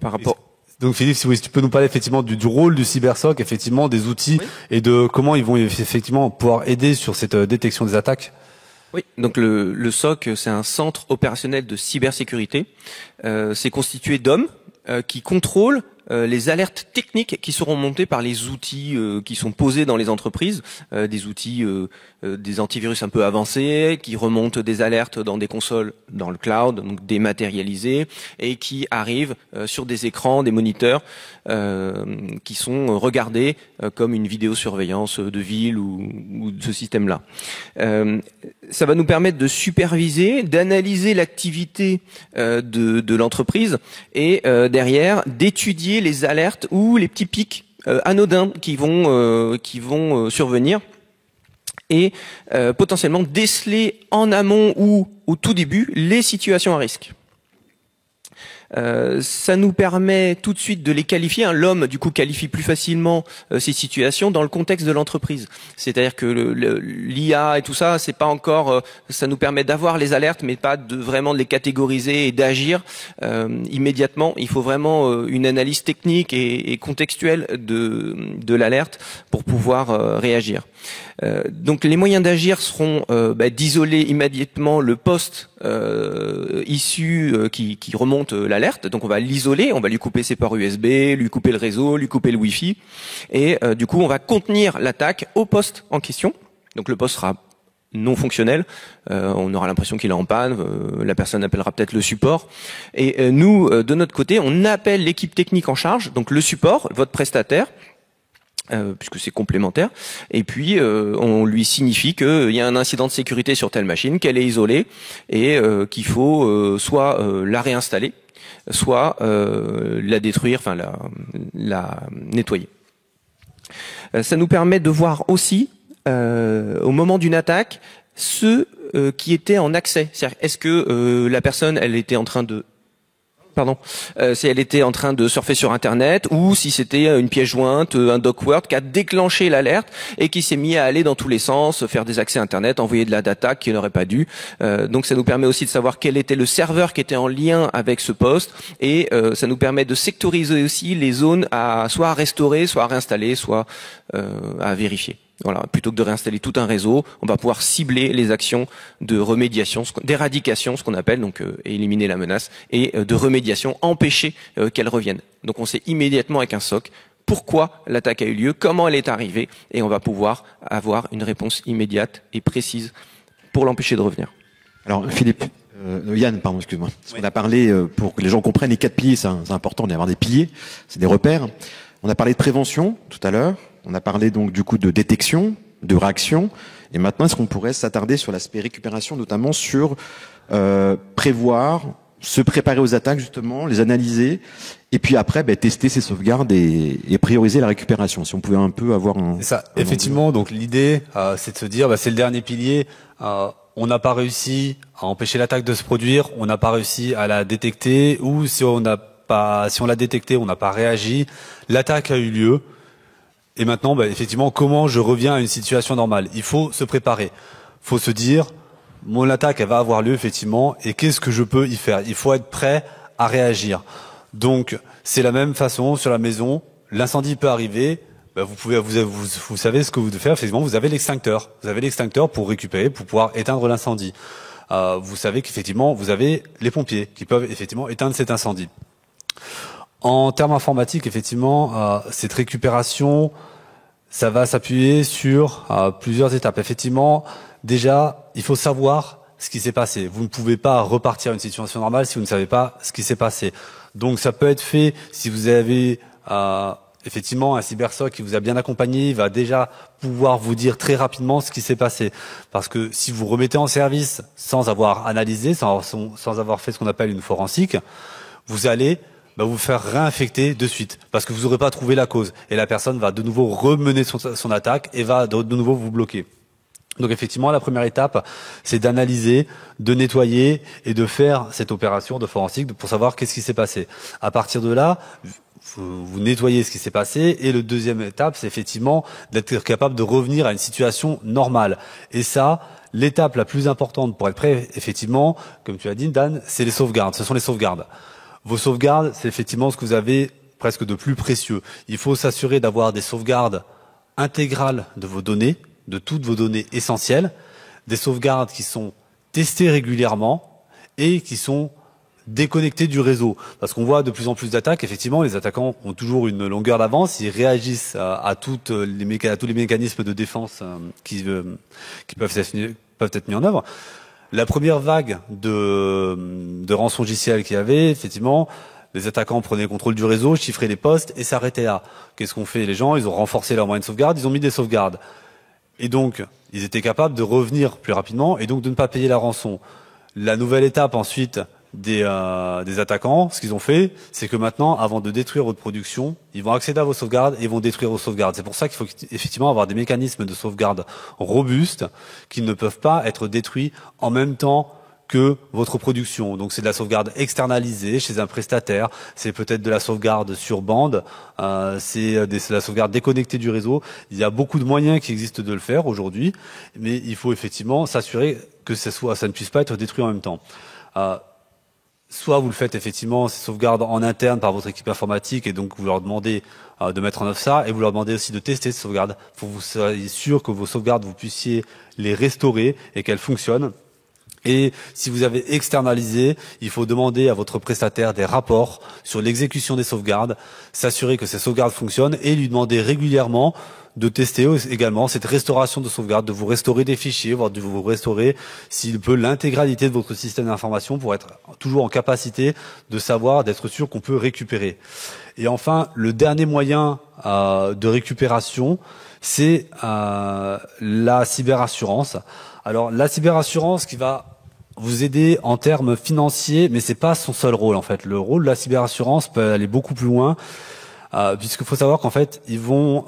par rapport. Donc Philippe, si tu peux nous parler effectivement du rôle du cybersoc, effectivement des outils et de comment ils vont effectivement pouvoir aider sur cette détection des attaques. Oui, donc le SOC, c'est un centre opérationnel de cybersécurité. C'est constitué d'hommes qui contrôlent les alertes techniques qui seront montées par les outils qui sont posés dans les entreprises, des outils, des antivirus un peu avancés, qui remontent des alertes dans des consoles dans le cloud, donc dématérialisées, et qui arrivent sur des écrans, des moniteurs, qui sont regardés comme une vidéosurveillance de ville ou de ce système-là. Ça va nous permettre de superviser, d'analyser l'activité de l'entreprise et derrière d'étudier les alertes ou les petits pics anodins qui vont survenir et potentiellement déceler en amont ou au tout début les situations à risque. Ça nous permet tout de suite de les qualifier. L'homme, du coup, qualifie plus facilement ces situations dans le contexte de l'entreprise. C'est-à-dire que l'IA et tout ça, c'est pas encore. Ça nous permet d'avoir les alertes, mais pas de vraiment de les catégoriser et d'agir immédiatement. Il faut vraiment une analyse technique et contextuelle de l'alerte pour pouvoir réagir. Donc les moyens d'agir seront d'isoler immédiatement le poste issu qui remonte l'alerte. Donc on va l'isoler, on va lui couper ses ports USB, lui couper le réseau, lui couper le Wi-Fi, et du coup on va contenir l'attaque au poste en question. Donc le poste sera non fonctionnel, on aura l'impression qu'il est en panne, la personne appellera peut-être le support, et nous de notre côté on appelle l'équipe technique en charge, donc le support, votre prestataire, puisque c'est complémentaire, et puis on lui signifie qu'il y a un incident de sécurité sur telle machine, qu'elle est isolée et qu'il faut soit la réinstaller, soit la détruire, enfin la nettoyer. Ça nous permet de voir aussi au moment d'une attaque ceux qui étaient en accès. C'est-à-dire, est-ce que la personne elle était en train de si elle était en train de surfer sur Internet ou si c'était une pièce jointe, un docword qui a déclenché l'alerte et qui s'est mis à aller dans tous les sens, faire des accès Internet, envoyer de la data qu'il n'aurait pas dû. Donc ça nous permet aussi de savoir quel était le serveur qui était en lien avec ce poste et ça nous permet de sectoriser aussi les zones à soit à restaurer, soit à réinstaller, soit à vérifier. Voilà, plutôt que de réinstaller tout un réseau, on va pouvoir cibler les actions de remédiation, d'éradication, ce qu'on appelle, donc éliminer la menace, et de remédiation, empêcher qu'elle revienne. Donc on sait immédiatement avec un SOC pourquoi l'attaque a eu lieu, comment elle est arrivée, et on va pouvoir avoir une réponse immédiate et précise pour l'empêcher de revenir. Alors Philippe, Yann, pardon, excuse-moi. On a parlé, pour que les gens comprennent les 4 piliers, c'est important d'avoir des piliers, c'est des repères. On a parlé de prévention tout à l'heure. On a parlé donc du coup de détection, de réaction, et maintenant est-ce qu'on pourrait s'attarder sur l'aspect récupération, notamment sur prévoir, se préparer aux attaques justement, les analyser, et puis après tester ces sauvegardes et prioriser la récupération. Si on pouvait un peu avoir un... C'est ça, effectivement. Donc l'idée, c'est de se dire, c'est le dernier pilier. On n'a pas réussi à empêcher l'attaque de se produire, on n'a pas réussi à la détecter, ou si on l'a détectée, on n'a pas réagi, l'attaque a eu lieu. Et maintenant, effectivement, comment je reviens à une situation normale? Il faut se préparer. Il faut se dire, mon attaque, elle va avoir lieu, effectivement, et qu'est-ce que je peux y faire? Il faut être prêt à réagir. Donc, c'est la même façon sur la maison. L'incendie peut arriver. Vous savez ce que vous devez faire. Effectivement, vous avez l'extincteur. Vous avez l'extincteur pour récupérer, pour pouvoir éteindre l'incendie. Vous savez qu'effectivement, vous avez les pompiers qui peuvent effectivement éteindre cet incendie. En termes informatiques, effectivement, cette récupération, ça va s'appuyer sur plusieurs étapes. Effectivement, déjà, il faut savoir ce qui s'est passé. Vous ne pouvez pas repartir à une situation normale si vous ne savez pas ce qui s'est passé. Donc, ça peut être fait si vous avez effectivement un cybersoc qui vous a bien accompagné, il va déjà pouvoir vous dire très rapidement ce qui s'est passé. Parce que si vous remettez en service sans avoir analysé, sans avoir fait ce qu'on appelle une forensique, vous allez vous faire réinfecter de suite parce que vous n'aurez pas trouvé la cause et la personne va de nouveau remener son attaque et va de nouveau vous bloquer. Donc effectivement, la première étape, c'est d'analyser, de nettoyer et de faire cette opération de forensique pour savoir qu'est-ce qui s'est passé. À partir de là, vous nettoyez ce qui s'est passé et le deuxième étape, c'est effectivement d'être capable de revenir à une situation normale. Et ça, l'étape la plus importante pour être prêt, effectivement, comme tu as dit, Dan, c'est les sauvegardes. Ce sont les sauvegardes. Vos sauvegardes, c'est effectivement ce que vous avez presque de plus précieux. Il faut s'assurer d'avoir des sauvegardes intégrales de vos données, de toutes vos données essentielles, des sauvegardes qui sont testées régulièrement et qui sont déconnectées du réseau. Parce qu'on voit de plus en plus d'attaques, effectivement, les attaquants ont toujours une longueur d'avance, ils réagissent à tous les mécanismes de défense qui peuvent être mis en œuvre. La première vague de rançongiciel qu'il y avait, effectivement, les attaquants prenaient le contrôle du réseau, chiffraient les postes et s'arrêtaient là. Qu'est-ce qu'ont fait les gens? Ils ont renforcé leurs moyens de sauvegarde, ils ont mis des sauvegardes. Et donc, ils étaient capables de revenir plus rapidement et donc de ne pas payer la rançon. La nouvelle étape ensuite des attaquants, ce qu'ils ont fait, c'est que maintenant, avant de détruire votre production, ils vont accéder à vos sauvegardes et ils vont détruire vos sauvegardes. C'est pour ça qu'il faut effectivement avoir des mécanismes de sauvegarde robustes qui ne peuvent pas être détruits en même temps que votre production. Donc c'est de la sauvegarde externalisée chez un prestataire, c'est peut-être de la sauvegarde sur bande, c'est de la sauvegarde déconnectée du réseau. Il y a beaucoup de moyens qui existent de le faire aujourd'hui, mais il faut effectivement s'assurer que ça ne puisse pas être détruit en même temps. Soit vous le faites effectivement, ces sauvegardes en interne par votre équipe informatique et donc vous leur demandez de mettre en œuvre ça et vous leur demandez aussi de tester ces sauvegardes pour que vous soyez sûr que vos sauvegardes, vous puissiez les restaurer et qu'elles fonctionnent. Et si vous avez externalisé, il faut demander à votre prestataire des rapports sur l'exécution des sauvegardes, s'assurer que ces sauvegardes fonctionnent et lui demander régulièrement de tester également cette restauration de sauvegarde, de vous restaurer des fichiers, voire de vous restaurer, s'il peut, l'intégralité de votre système d'information pour être toujours en capacité de savoir, d'être sûr qu'on peut récupérer. Et enfin, le dernier moyen de récupération, c'est la cyberassurance. Alors, la cyberassurance qui va vous aider en termes financiers, mais c'est pas son seul rôle en fait. Le rôle de la cyberassurance peut aller beaucoup plus loin, puisqu'il faut savoir qu'en fait ils ont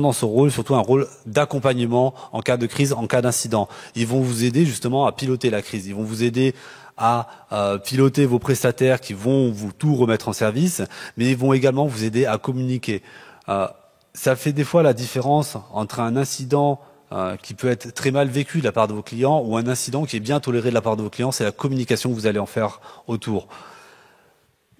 dans ce rôle surtout un rôle d'accompagnement en cas de crise, en cas d'incident. Ils vont vous aider justement à piloter la crise. Ils vont vous aider à piloter vos prestataires qui vont vous tout remettre en service, mais ils vont également vous aider à communiquer. Ça fait des fois la différence entre un incident qui peut être très mal vécu de la part de vos clients ou un incident qui est bien toléré de la part de vos clients, c'est la communication que vous allez en faire autour.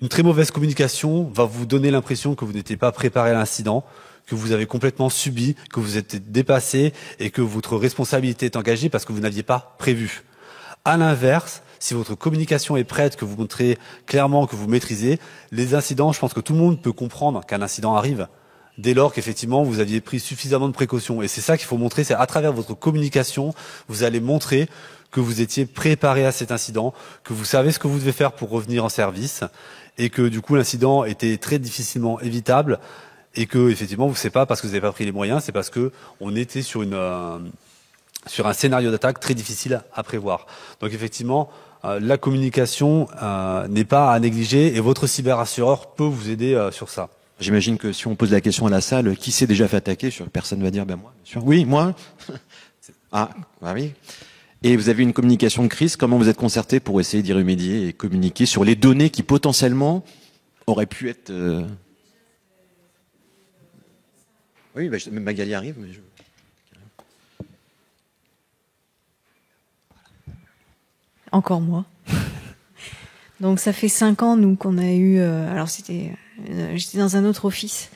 Une très mauvaise communication va vous donner l'impression que vous n'étiez pas préparé à l'incident, que vous avez complètement subi, que vous êtes dépassé et que votre responsabilité est engagée parce que vous n'aviez pas prévu. À l'inverse, si votre communication est prête, que vous montrez clairement que vous maîtrisez, les incidents, je pense que tout le monde peut comprendre qu'un incident arrive, dès lors qu'effectivement vous aviez pris suffisamment de précautions. Et c'est ça qu'il faut montrer, c'est à travers votre communication, vous allez montrer que vous étiez préparé à cet incident, que vous savez ce que vous devez faire pour revenir en service, et que du coup l'incident était très difficilement évitable, et que effectivement c'est pas parce que vous n'avez pas pris les moyens, c'est parce que on était sur un scénario d'attaque très difficile à prévoir. Donc effectivement, la communication n'est pas à négliger, et votre cyberassureur peut vous aider sur ça. J'imagine que si on pose la question à la salle, qui s'est déjà fait attaquer, personne va dire, ben moi, bien sûr. Oui, moi. Ah, bah oui. Et vous avez une communication de crise, comment vous êtes concerté pour essayer d'y remédier et communiquer sur les données qui potentiellement auraient pu être... Oui, bah, même Magali arrive, mais je... Encore moi. Donc ça fait 5 ans nous qu'on a eu. Alors j'étais dans un autre office.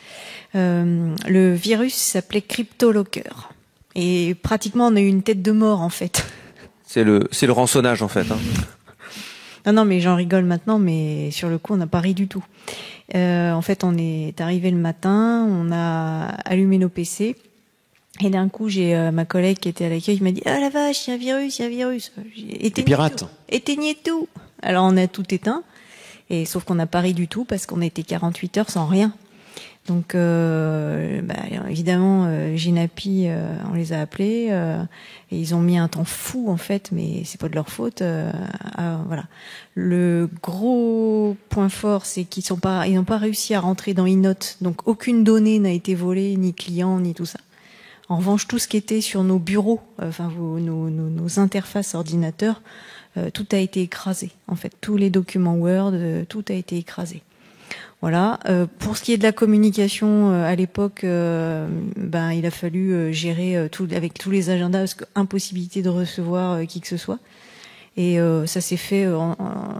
Le virus s'appelait CryptoLocker et pratiquement on a eu une tête de mort en fait. C'est le rançonnage en fait. Non, mais j'en rigole maintenant, mais sur le coup, on n'a pas ri du tout. En fait, on est arrivé le matin, on a allumé nos PC, et d'un coup, j'ai ma collègue qui était à l'accueil, qui m'a dit « Ah la vache, il y a un virus !» Les pirates. Éteignez tout. Alors, on a tout éteint, et sauf qu'on n'a pas ri du tout, parce qu'on était 48 heures sans rien. Donc, évidemment, Ginapi, on les a appelés et ils ont mis un temps fou en fait, mais c'est pas de leur faute. Voilà. Le gros point fort, c'est qu'ils n'ont pas réussi à rentrer dans eNote, donc aucune donnée n'a été volée, ni client, ni tout ça. En revanche, tout ce qui était sur nos bureaux, nos interfaces ordinateurs, tout a été écrasé. En fait, tous les documents Word, tout a été écrasé. Voilà. Pour ce qui est de la communication, à l'époque, il a fallu gérer tout avec tous les agendas, parce que impossibilité de recevoir qui que ce soit. Et ça s'est fait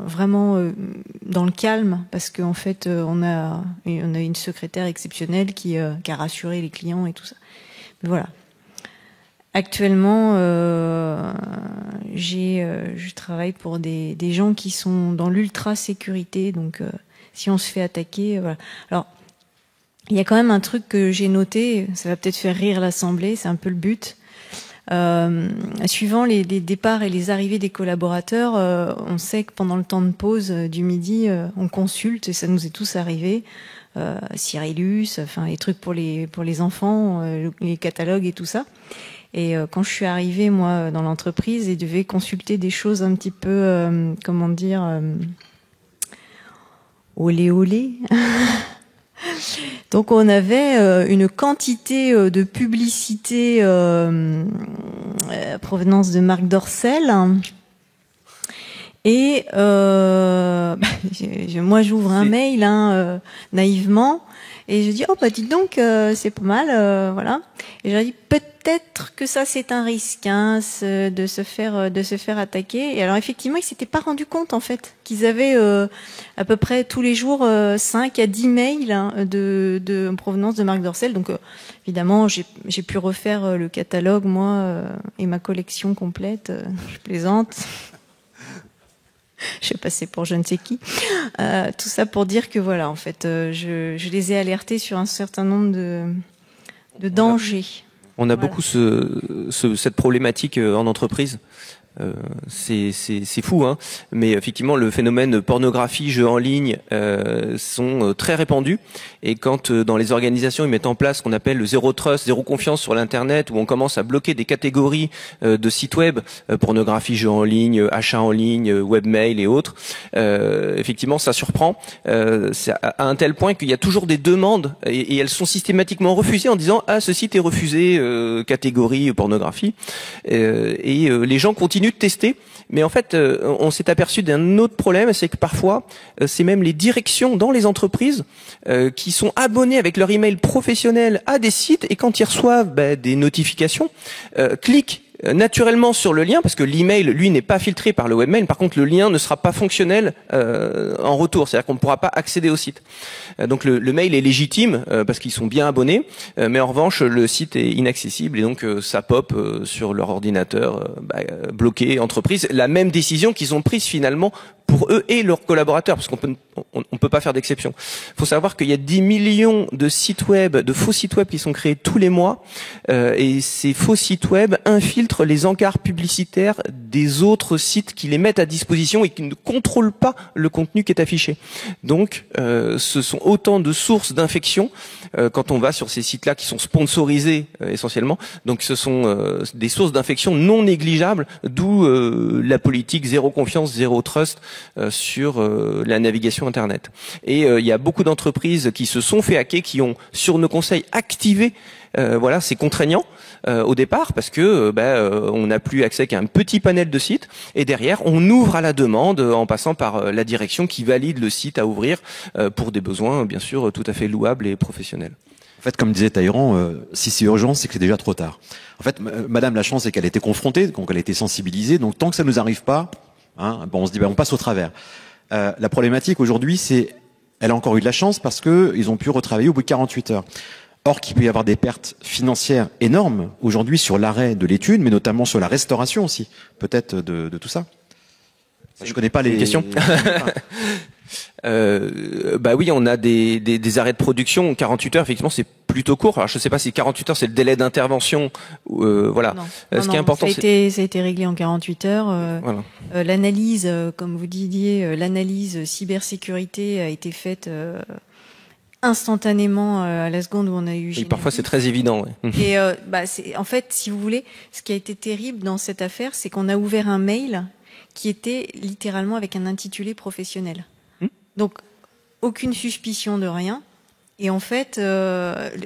vraiment dans le calme, parce qu'en fait, on a une secrétaire exceptionnelle qui a rassuré les clients et tout ça. Mais voilà. Actuellement, je travaille pour des gens qui sont dans l'ultra sécurité, donc. Si on se fait attaquer, voilà. Alors, il y a quand même un truc que j'ai noté, ça va peut-être faire rire l'Assemblée, c'est un peu le but. Suivant les départs et les arrivées des collaborateurs, on sait que pendant le temps de pause du midi, on consulte, et ça nous est tous arrivé, Cyrillus, enfin les trucs pour les enfants, les catalogues et tout ça. Et quand je suis arrivée, moi, dans l'entreprise, et devais consulter des choses un petit peu, olé olé. Donc on avait une quantité de publicité provenance de Marc Dorcel. Et moi j'ouvre un mail naïvement et je dis dites donc c'est pas mal voilà. Et je dis peut-être que ça c'est un risque de se faire attaquer. Et alors effectivement ils s'étaient pas rendu compte en fait qu'ils avaient à peu près tous les jours 5 à 10 mails de provenance de Marc Dorcel. Donc évidemment j'ai pu refaire le catalogue moi et ma collection complète. Je plaisante. Je vais passer pour je ne sais qui. Tout ça pour dire que voilà, en fait, je les ai alertés sur un certain nombre de dangers. On a beaucoup cette problématique en entreprise. C'est fou, mais effectivement le phénomène pornographie, jeux en ligne sont très répandus, et quand dans les organisations ils mettent en place ce qu'on appelle le zéro trust, zéro confiance sur l'internet, où on commence à bloquer des catégories de sites web, pornographie, jeux en ligne, achats en ligne, webmail et autres, effectivement ça surprend, c'est à un tel point qu'il y a toujours des demandes et elles sont systématiquement refusées en disant ce site est refusé catégorie pornographie, et les gens continuent de tester, mais en fait on s'est aperçu d'un autre problème, c'est que parfois c'est même les directions dans les entreprises qui sont abonnés avec leur email professionnel à des sites, et quand ils reçoivent des notifications, cliquent naturellement sur le lien, parce que l'email lui n'est pas filtré par le webmail. Par contre le lien ne sera pas fonctionnel en retour, c'est-à-dire qu'on ne pourra pas accéder au site. Donc le mail est légitime parce qu'ils sont bien abonnés, mais en revanche le site est inaccessible, et donc ça pop sur leur ordinateur bloqué entreprise. La même décision qu'ils ont prise finalement pour eux et leurs collaborateurs, parce qu'on peut pas faire d'exception. Il faut savoir qu'il y a 10 millions de sites web, de faux sites web qui sont créés tous les mois, et ces faux sites web infiltrent les encarts publicitaires des autres sites qui les mettent à disposition et qui ne contrôlent pas le contenu qui est affiché. Donc ce sont autant de sources d'infection quand on va sur ces sites-là qui sont sponsorisés essentiellement. Donc ce sont des sources d'infection non négligeables, d'où la politique zéro confiance, zéro trust sur la navigation Internet. Et il y a beaucoup d'entreprises qui se sont fait hacker, qui ont, sur nos conseils, activé c'est contraignant au départ, parce que on n'a plus accès qu'à un petit panel de sites, et derrière on ouvre à la demande en passant par la direction qui valide le site à ouvrir pour des besoins bien sûr tout à fait louables et professionnels. En fait, comme disait Taïran, si c'est urgent, c'est que c'est déjà trop tard. En fait, Madame, la chance, c'est qu'elle a été confrontée, donc elle a été sensibilisée, donc tant que ça nous arrive pas, on se dit on passe au travers. La problématique aujourd'hui, c'est, elle a encore eu de la chance parce que ils ont pu retravailler au bout de 48 heures. Or, qu'il peut y avoir des pertes financières énormes aujourd'hui sur l'arrêt de l'étude, mais notamment sur la restauration aussi, peut-être de tout ça. Je connais pas les questions. Bah oui, on a des arrêts de production. 48 heures, effectivement, c'est plutôt court. Alors, je sais pas si 48 heures, c'est le délai d'intervention. Voilà. Non, Ce qui est important, ça a été réglé en 48 heures. Voilà. L'analyse, comme vous disiez, l'analyse cybersécurité a été faite instantanément à la seconde où on a eu. Et parfois, c'est très évident. Ouais. Et c'est en fait, si vous voulez, ce qui a été terrible dans cette affaire, c'est qu'on a ouvert un mail qui était littéralement avec un intitulé professionnel. Donc, aucune suspicion de rien. Et en fait,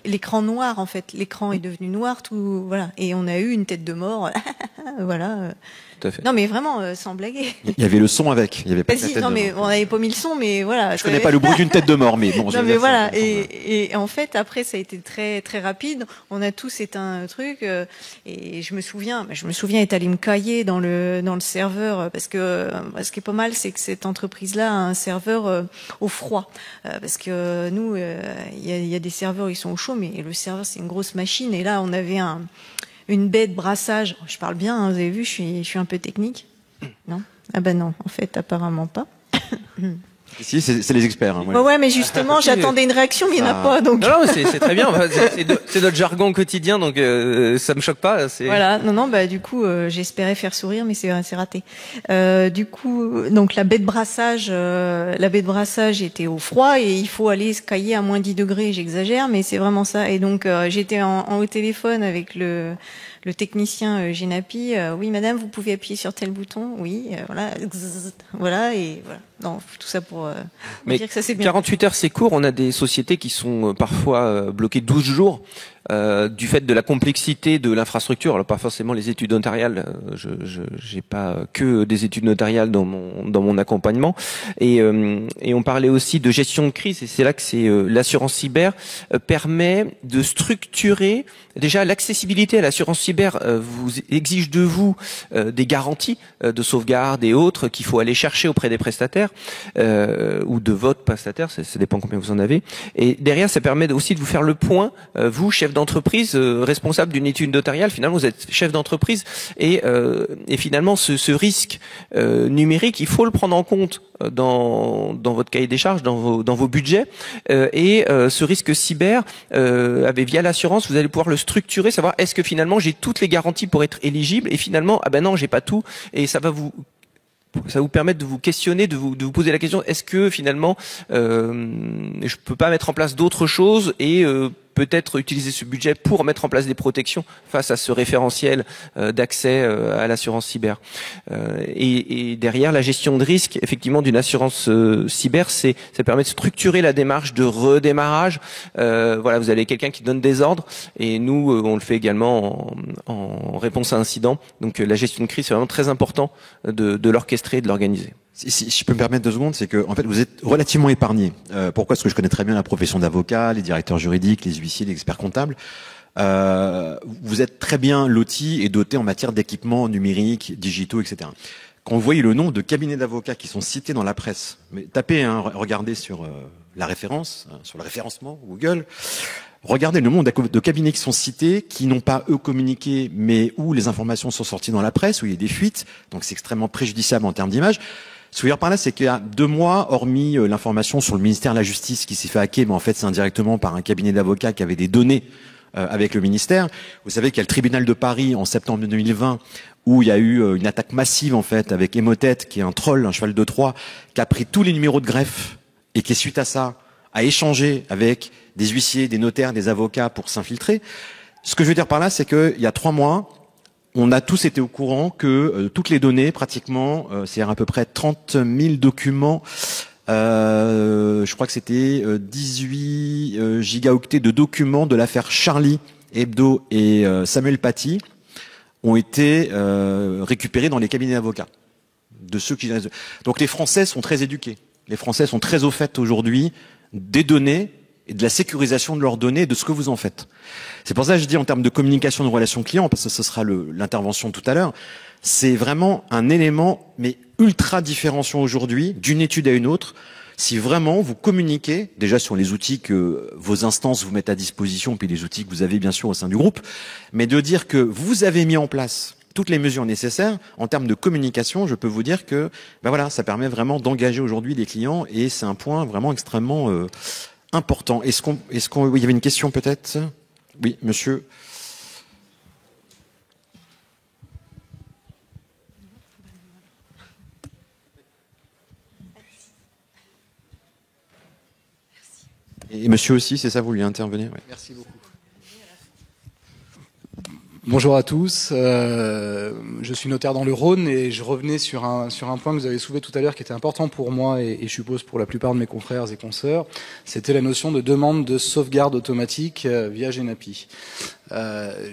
l'écran noir, en fait, l'écran est devenu noir, tout, voilà. Et on a eu une tête de mort, voilà. Tout à fait. Non, mais vraiment, sans blaguer. Il y avait le son avec. Il y avait pas de tête non, de mais mort. on n'avait pas mis le son, mais voilà. Je connais pas le bruit d'une tête de mort, mais bon. Non, mais voilà. Et en fait, après, ça a été très, très rapide. On a tous éteint un truc, et je me souviens être allé me cailler dans le serveur, parce que ce qui est pas mal, c'est que cette entreprise-là a un serveur au froid, parce que nous, il y a des serveurs, ils sont au chaud, mais le serveur, c'est une grosse machine, et là, on avait une baie de brassage. Je parle bien, hein, vous avez vu, je suis un peu technique. Non? Ah ben non, en fait, apparemment pas. Si, c'est les experts. Hein, ouais, mais justement, j'attendais une réaction, mais il n'y en a pas. Donc. Non, c'est très bien. C'est notre jargon quotidien, donc ça me choque pas. Voilà, non, bah du coup, j'espérais faire sourire, mais c'est raté. Du coup, donc la baie de brassage était au froid et il faut aller se cailler à moins 10 degrés. J'exagère, mais c'est vraiment ça. Et donc j'étais au téléphone avec le technicien Genapi. Oui, madame, vous pouvez appuyer sur tel bouton. Oui, voilà et voilà. Non, tout ça pour dire que ça c'est bien. 48 heures, c'est court. On a des sociétés qui sont parfois bloquées 12 jours du fait de la complexité de l'infrastructure. Alors pas forcément les études notariales. J'ai pas que des études notariales dans mon accompagnement. Et on parlait aussi de gestion de crise. Et c'est là que l'assurance cyber permet de structurer. Déjà, l'accessibilité à l'assurance cyber vous exige de vous des garanties de sauvegarde et autres qu'il faut aller chercher auprès des prestataires ou de votre prestataire, ça dépend combien vous en avez. Et derrière, ça permet aussi de vous faire le point, vous, chef d'entreprise, responsable d'une étude notariale, finalement, vous êtes chef d'entreprise et finalement, ce risque numérique, il faut le prendre en compte dans votre cahier des charges, dans vos budgets, et ce risque cyber, via l'assurance, vous allez pouvoir le structurer, savoir est-ce que finalement j'ai toutes les garanties pour être éligible, et finalement ah ben non, j'ai pas tout, et ça va vous permettre de vous questionner, de vous poser la question, est-ce que finalement je peux pas mettre en place d'autres choses et peut-être utiliser ce budget pour mettre en place des protections face à ce référentiel d'accès à l'assurance cyber. Et derrière, la gestion de risque, effectivement, d'une assurance cyber, ça permet de structurer la démarche de redémarrage. Voilà, vous avez quelqu'un qui donne des ordres, et nous, on le fait également en réponse à incident. Donc, la gestion de crise, c'est vraiment très important de l'orchestrer et de l'organiser. Si je peux me permettre 2 secondes, c'est que en fait vous êtes relativement épargné. Pourquoi? Parce que je connais très bien la profession d'avocat, les directeurs juridiques, les huissiers, les experts comptables. Vous êtes très bien loti et doté en matière d'équipements numériques, digitaux, etc. Quand vous voyez le nombre de cabinets d'avocats qui sont cités dans la presse, mais tapez, regardez sur la référence, sur le référencement Google. Regardez le nombre de cabinets qui sont cités, qui n'ont pas eux communiqué, mais où les informations sont sorties dans la presse, où il y a des fuites. Donc c'est extrêmement préjudiciable en termes d'image. Ce que je veux dire par là, c'est qu'il y a 2 mois, hormis l'information sur le ministère de la Justice qui s'est fait hacker, mais en fait c'est indirectement par un cabinet d'avocats qui avait des données avec le ministère. Vous savez qu'il y a le tribunal de Paris en septembre 2020 où il y a eu une attaque massive en fait avec Emotet, qui est un troll, un cheval de Troie, qui a pris tous les numéros de greffe et qui suite à ça a échangé avec des huissiers, des notaires, des avocats pour s'infiltrer. Ce que je veux dire par là, c'est qu'il y a 3 mois, on a tous été au courant que toutes les données, pratiquement, c'est-à-dire à peu près 30 000 documents, je crois que c'était 18 gigaoctets de documents de l'affaire Charlie Hebdo et Samuel Paty ont été récupérés dans les cabinets d'avocats. Donc les Français sont très éduqués. Les Français sont très au fait aujourd'hui des données et de la sécurisation de leurs données et de ce que vous en faites. C'est pour ça que je dis en termes de communication de relation client, parce que ce sera l'intervention tout à l'heure, c'est vraiment un élément mais ultra différenciant aujourd'hui d'une étude à une autre. Si vraiment vous communiquez déjà sur les outils que vos instances vous mettent à disposition, puis les outils que vous avez bien sûr au sein du groupe, mais de dire que vous avez mis en place toutes les mesures nécessaires en termes de communication, je peux vous dire que ben voilà, ça permet vraiment d'engager aujourd'hui les clients et c'est un point vraiment extrêmement important. Est-ce qu'on oui, il y avait une question peut-être? Oui, monsieur. Et monsieur aussi, c'est ça, vous vouliez intervenir? Oui. Merci beaucoup. Bonjour à tous, je suis notaire dans le Rhône et je revenais sur un point que vous avez soulevé tout à l'heure qui était important pour moi et je suppose pour la plupart de mes confrères et consoeurs, c'était la notion de demande de sauvegarde automatique via Genapi.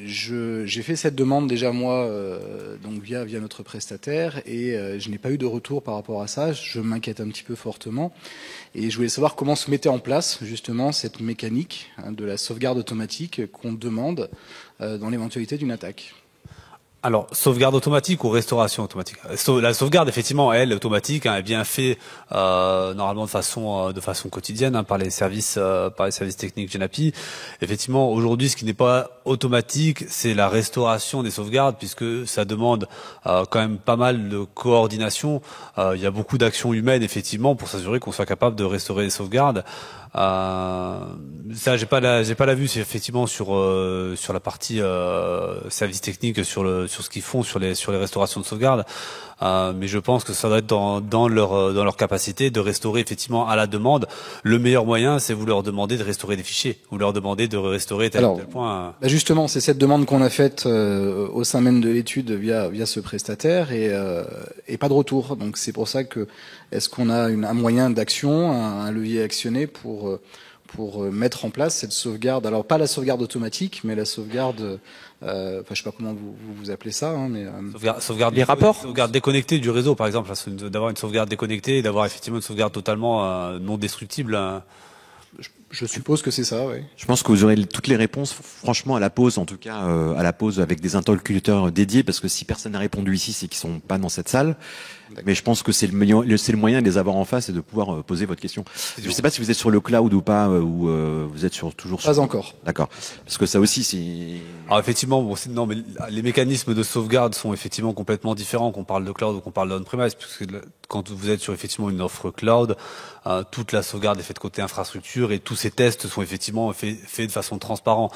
J'ai fait cette demande déjà moi donc via notre prestataire et je n'ai pas eu de retour par rapport à ça, je m'inquiète un petit peu fortement et je voulais savoir comment se mettait en place justement cette mécanique de la sauvegarde automatique qu'on demande dans l'éventualité d'une attaque. Alors, sauvegarde automatique ou restauration automatique? La sauvegarde, effectivement, elle, automatique, est bien fait normalement de façon quotidienne par les services techniques Genapi. Effectivement, aujourd'hui, ce qui n'est pas automatique, c'est la restauration des sauvegardes, puisque ça demande quand même pas mal de coordination. Il y a beaucoup d'actions humaines, effectivement, pour s'assurer qu'on soit capable de restaurer les sauvegardes. Ça j'ai pas la vue, c'est effectivement sur la partie service technique sur ce qu'ils font sur les restaurations de sauvegarde, mais je pense que ça doit être dans leur capacité de restaurer effectivement à la demande. Le meilleur moyen, c'est vous leur demandez de restaurer des fichiers, vous leur demandez de restaurer tel point. Bah justement, c'est cette demande qu'on a faite au sein même de l'étude via ce prestataire et pas de retour. Donc c'est pour ça que est-ce qu'on a un moyen d'action, un levier actionné pour mettre en place cette sauvegarde. Alors pas la sauvegarde automatique, mais la sauvegarde, je sais pas comment vous appelez ça, hein, mais sauvegarde les rapports, sauvegarde déconnectée du réseau, par exemple, d'avoir une sauvegarde déconnectée et d'avoir effectivement une sauvegarde totalement non destructible. Je suppose que c'est ça, oui. Je pense que vous aurez toutes les réponses, franchement, à la pause, en tout cas, à la pause avec des interlocuteurs dédiés, parce que si personne n'a répondu ici, c'est qu'ils sont pas dans cette salle. Mais je pense que c'est le moyen de les avoir en face et de pouvoir poser votre question. Je ne sais pas si vous êtes sur le cloud ou pas, ou vous êtes toujours sur... Pas encore. D'accord. Parce que ça aussi, c'est... Alors effectivement, non, mais les mécanismes de sauvegarde sont effectivement complètement différents qu'on parle de cloud ou qu'on parle d'on-premise, puisque quand vous êtes sur effectivement une offre cloud, toute la sauvegarde est faite côté infrastructure et tous ces tests sont effectivement faits de façon transparente.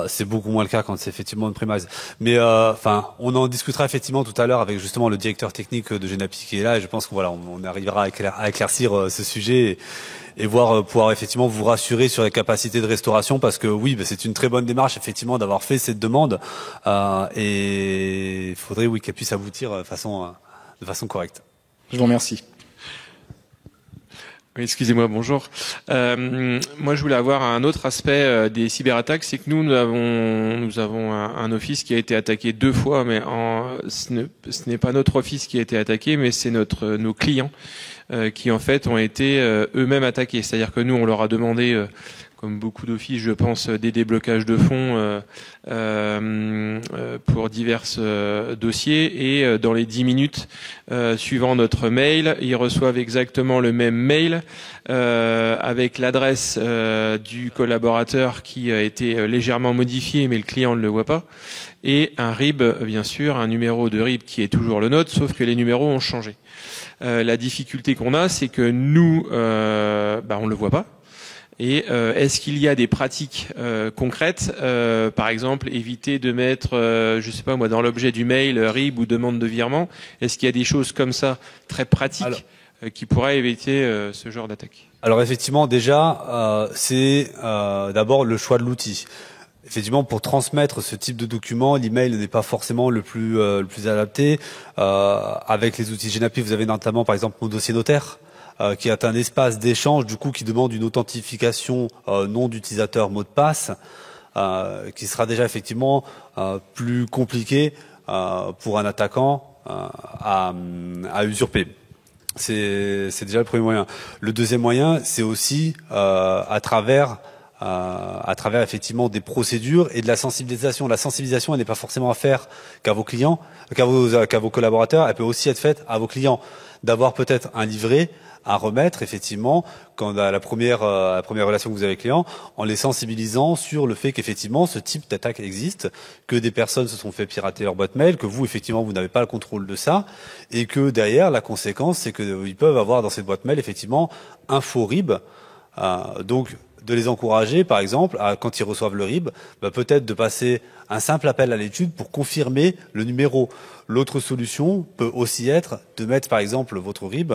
C'est beaucoup moins le cas quand c'est effectivement on-premise. Mais on en discutera effectivement tout à l'heure avec justement le directeur technique de Genapi qui est là, et je pense qu'on arrivera à éclaircir ce sujet et pouvoir effectivement vous rassurer sur les capacités de restauration, parce que oui, c'est une très bonne démarche effectivement d'avoir fait cette demande, et il faudrait qu'elle puisse aboutir de façon correcte. Je vous remercie. Oui, excusez-moi, bonjour. Moi, je voulais avoir un autre aspect des cyberattaques, c'est que nous avons un office qui a été attaqué 2 fois, mais ce n'est pas notre office qui a été attaqué, mais c'est nos clients qui en fait ont été eux-mêmes attaqués. C'est-à-dire que nous, on leur a demandé, comme beaucoup d'offices, je pense, des déblocages de fonds pour divers dossiers, et dans les 10 minutes suivant notre mail, ils reçoivent exactement le même mail avec l'adresse du collaborateur qui a été légèrement modifiée, mais le client ne le voit pas, et un RIB, bien sûr, un numéro de RIB qui est toujours le nôtre, sauf que les numéros ont changé. La difficulté qu'on a, c'est que nous, on le voit pas. Et est-ce qu'il y a des pratiques concrètes, par exemple éviter de mettre, je sais pas moi, dans l'objet du mail RIB ou demande de virement, est-ce qu'il y a des choses comme ça très pratiques qui pourraient éviter ce genre d'attaque? Alors effectivement, déjà, c'est d'abord le choix de l'outil. Effectivement, pour transmettre ce type de document, l'email n'est pas forcément le plus adapté. Avec les outils Genapi, vous avez notamment par exemple mon dossier notaire, qui est un espace d'échange du coup qui demande une authentification nom d'utilisateur, mot de passe, qui sera déjà effectivement plus compliqué pour un attaquant à usurper. C'est déjà le premier moyen. Le deuxième moyen, c'est aussi à travers à travers effectivement des procédures et de la sensibilisation. La sensibilisation, elle n'est pas forcément à faire qu'à vos clients, qu'à vos collaborateurs. Elle peut aussi être faite à vos clients, d'avoir peut-être un livret à remettre effectivement quand à la première relation que vous avez avec les clients, en les sensibilisant sur le fait qu'effectivement ce type d'attaque existe, que des personnes se sont fait pirater leur boîte mail, que vous effectivement vous n'avez pas le contrôle de ça, et que derrière la conséquence c'est que ils peuvent avoir dans cette boîte mail effectivement un faux RIB. Donc de les encourager par exemple quand ils reçoivent le RIB, peut-être de passer un simple appel à l'étude pour confirmer le numéro. L'autre solution peut aussi être de mettre par exemple votre RIB,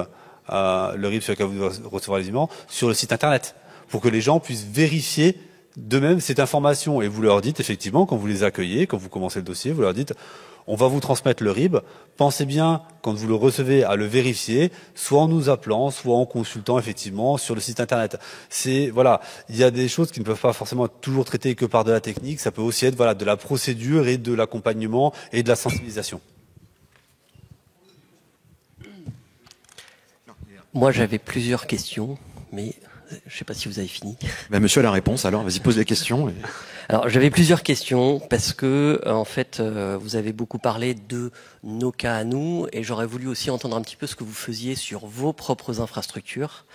le RIB sur lequel vous devez recevoir les éléments, sur le site internet, pour que les gens puissent vérifier d'eux-mêmes cette information. Et vous leur dites effectivement, quand vous les accueillez, quand vous commencez le dossier, vous leur dites on va vous transmettre le RIB, pensez bien quand vous le recevez à le vérifier, soit en nous appelant, soit en consultant effectivement sur le site internet. Voilà, il y a des choses qui ne peuvent pas forcément être toujours traitées que par de la technique, ça peut aussi être de la procédure et de l'accompagnement et de la sensibilisation. Moi, j'avais plusieurs questions, mais je ne sais pas si vous avez fini. Monsieur a la réponse, alors vas-y, pose les questions. Alors, j'avais plusieurs questions parce que, en fait, vous avez beaucoup parlé de nos cas à nous, et j'aurais voulu aussi entendre un petit peu ce que vous faisiez sur vos propres infrastructures.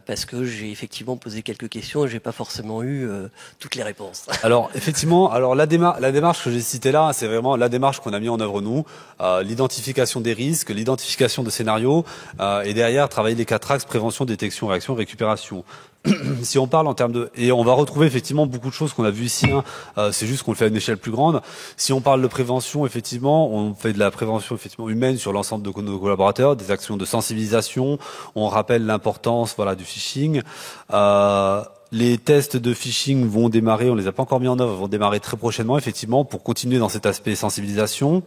Parce que j'ai effectivement posé quelques questions et j'ai pas forcément eu toutes les réponses. Alors effectivement, la démarche que j'ai citée là, c'est vraiment la démarche qu'on a mis en œuvre nous, l'identification des risques, l'identification de scénarios, et derrière travailler les 4 axes prévention, détection, réaction, récupération. Si on parle en termes et on va retrouver effectivement beaucoup de choses qu'on a vues ici, c'est juste qu'on le fait à une échelle plus grande. Si on parle de prévention, effectivement, on fait de la prévention effectivement humaine sur l'ensemble de nos collaborateurs, des actions de sensibilisation, on rappelle l'importance du phishing. Les tests de phishing vont démarrer, on les a pas encore mis en œuvre, vont démarrer très prochainement effectivement pour continuer dans cet aspect sensibilisation.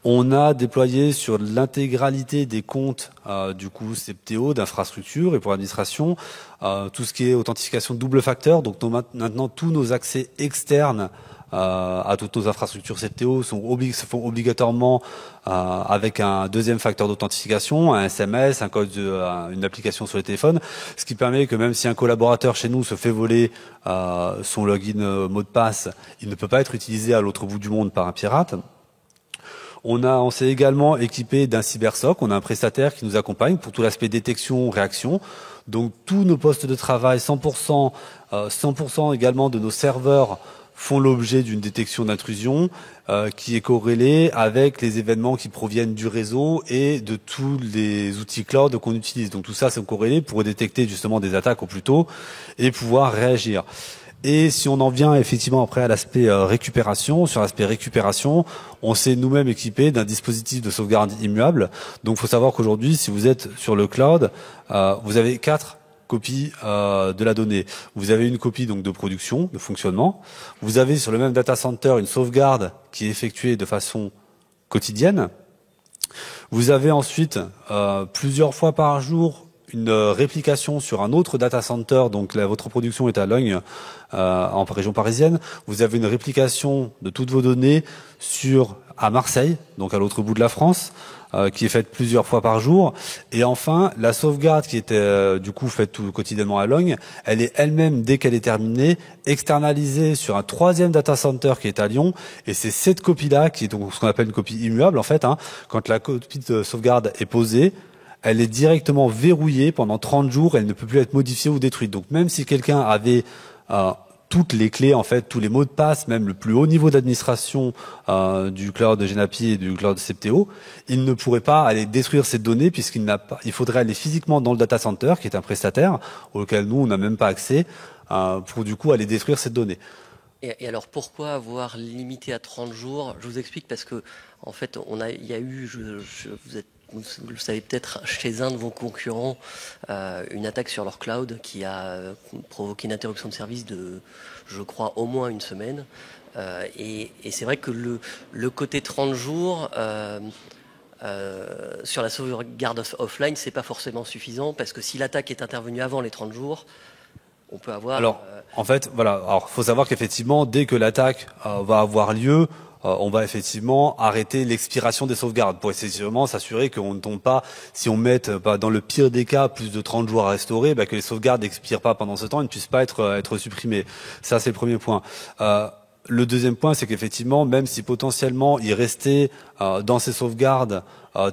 On a déployé sur l'intégralité des comptes CPTO d'infrastructure et pour l'administration tout ce qui est authentification double facteur. Donc maintenant tous nos accès externes à toutes nos infrastructures CPTO se font obligatoirement avec un deuxième facteur d'authentification, un SMS, un code, une application sur les téléphones, ce qui permet que même si un collaborateur chez nous se fait voler son login mot de passe, il ne peut pas être utilisé à l'autre bout du monde par un pirate. On s'est également équipé d'un cybersoc. On a un prestataire qui nous accompagne pour tout l'aspect détection, réaction. Donc tous nos postes de travail, 100% également de nos serveurs font l'objet d'une détection d'intrusion qui est corrélée avec les événements qui proviennent du réseau et de tous les outils cloud qu'on utilise. Donc tout ça, c'est corrélé pour détecter justement des attaques au plus tôt et pouvoir réagir. Et si on en vient effectivement après à l'aspect récupération, sur l'aspect récupération, on s'est nous-mêmes équipé d'un dispositif de sauvegarde immuable. Donc il faut savoir qu'aujourd'hui, si vous êtes sur le cloud, vous avez 4 copies de la donnée. Vous avez une copie donc de production, de fonctionnement. Vous avez sur le même data center une sauvegarde qui est effectuée de façon quotidienne. Vous avez ensuite plusieurs fois par jour une réplication sur un autre data center, donc votre production est à Logne, en région parisienne. Vous avez une réplication de toutes vos données à Marseille, donc à l'autre bout de la France, qui est faite plusieurs fois par jour. Et enfin, la sauvegarde qui était faite tout quotidiennement à Logne, elle est elle-même, dès qu'elle est terminée, externalisée sur un 3e data center qui est à Lyon. Et c'est cette copie-là, qui est donc ce qu'on appelle une copie immuable, en fait, quand la copie de sauvegarde est posée, elle est directement verrouillée pendant 30 jours, elle ne peut plus être modifiée ou détruite. Donc même si quelqu'un avait toutes les clés, en fait, tous les mots de passe, même le plus haut niveau d'administration du cloud de Genapi et du cloud de CPTO, il ne pourrait pas aller détruire ces données il faudrait aller physiquement dans le data center, qui est un prestataire, auquel nous, on n'a même pas accès, pour du coup aller détruire ces données. Et alors pourquoi avoir limité à 30 jours? Je vous explique parce que, en fait, il y a eu, vous le savez peut-être, chez un de vos concurrents, une attaque sur leur cloud qui a provoqué une interruption de service de, je crois, au moins une semaine. Et c'est vrai que le côté 30 jours sur la sauvegarde offline, c'est pas forcément suffisant parce que si l'attaque est intervenue avant les 30 jours, on peut avoir... Alors, en fait, voilà. Alors, faut savoir qu'effectivement, dès que l'attaque va avoir lieu, on va effectivement arrêter l'expiration des sauvegardes pour effectivement s'assurer qu'on ne tombe pas, si on met dans le pire des cas plus de 30 jours à restaurer, que les sauvegardes n'expirent pas pendant ce temps et ne puissent pas être supprimées. Ça, c'est le premier point. Le deuxième point, c'est qu'effectivement, même si potentiellement il restait dans ces sauvegardes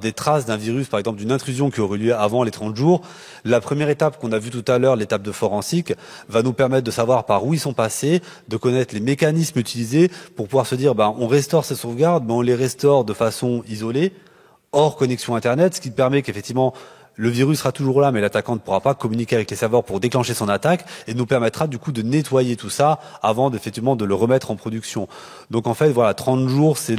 des traces d'un virus, par exemple d'une intrusion qui aurait lieu avant les 30 jours, la première étape qu'on a vue tout à l'heure, l'étape de forensique, va nous permettre de savoir par où ils sont passés, de connaître les mécanismes utilisés pour pouvoir se dire, on restaure ces sauvegardes, mais on les restaure de façon isolée, hors connexion Internet, ce qui permet qu'effectivement le virus sera toujours là, mais l'attaquant ne pourra pas communiquer avec les serveurs pour déclencher son attaque et nous permettra du coup de nettoyer tout ça avant effectivement de le remettre en production. Donc en fait, voilà, 30 jours, c'est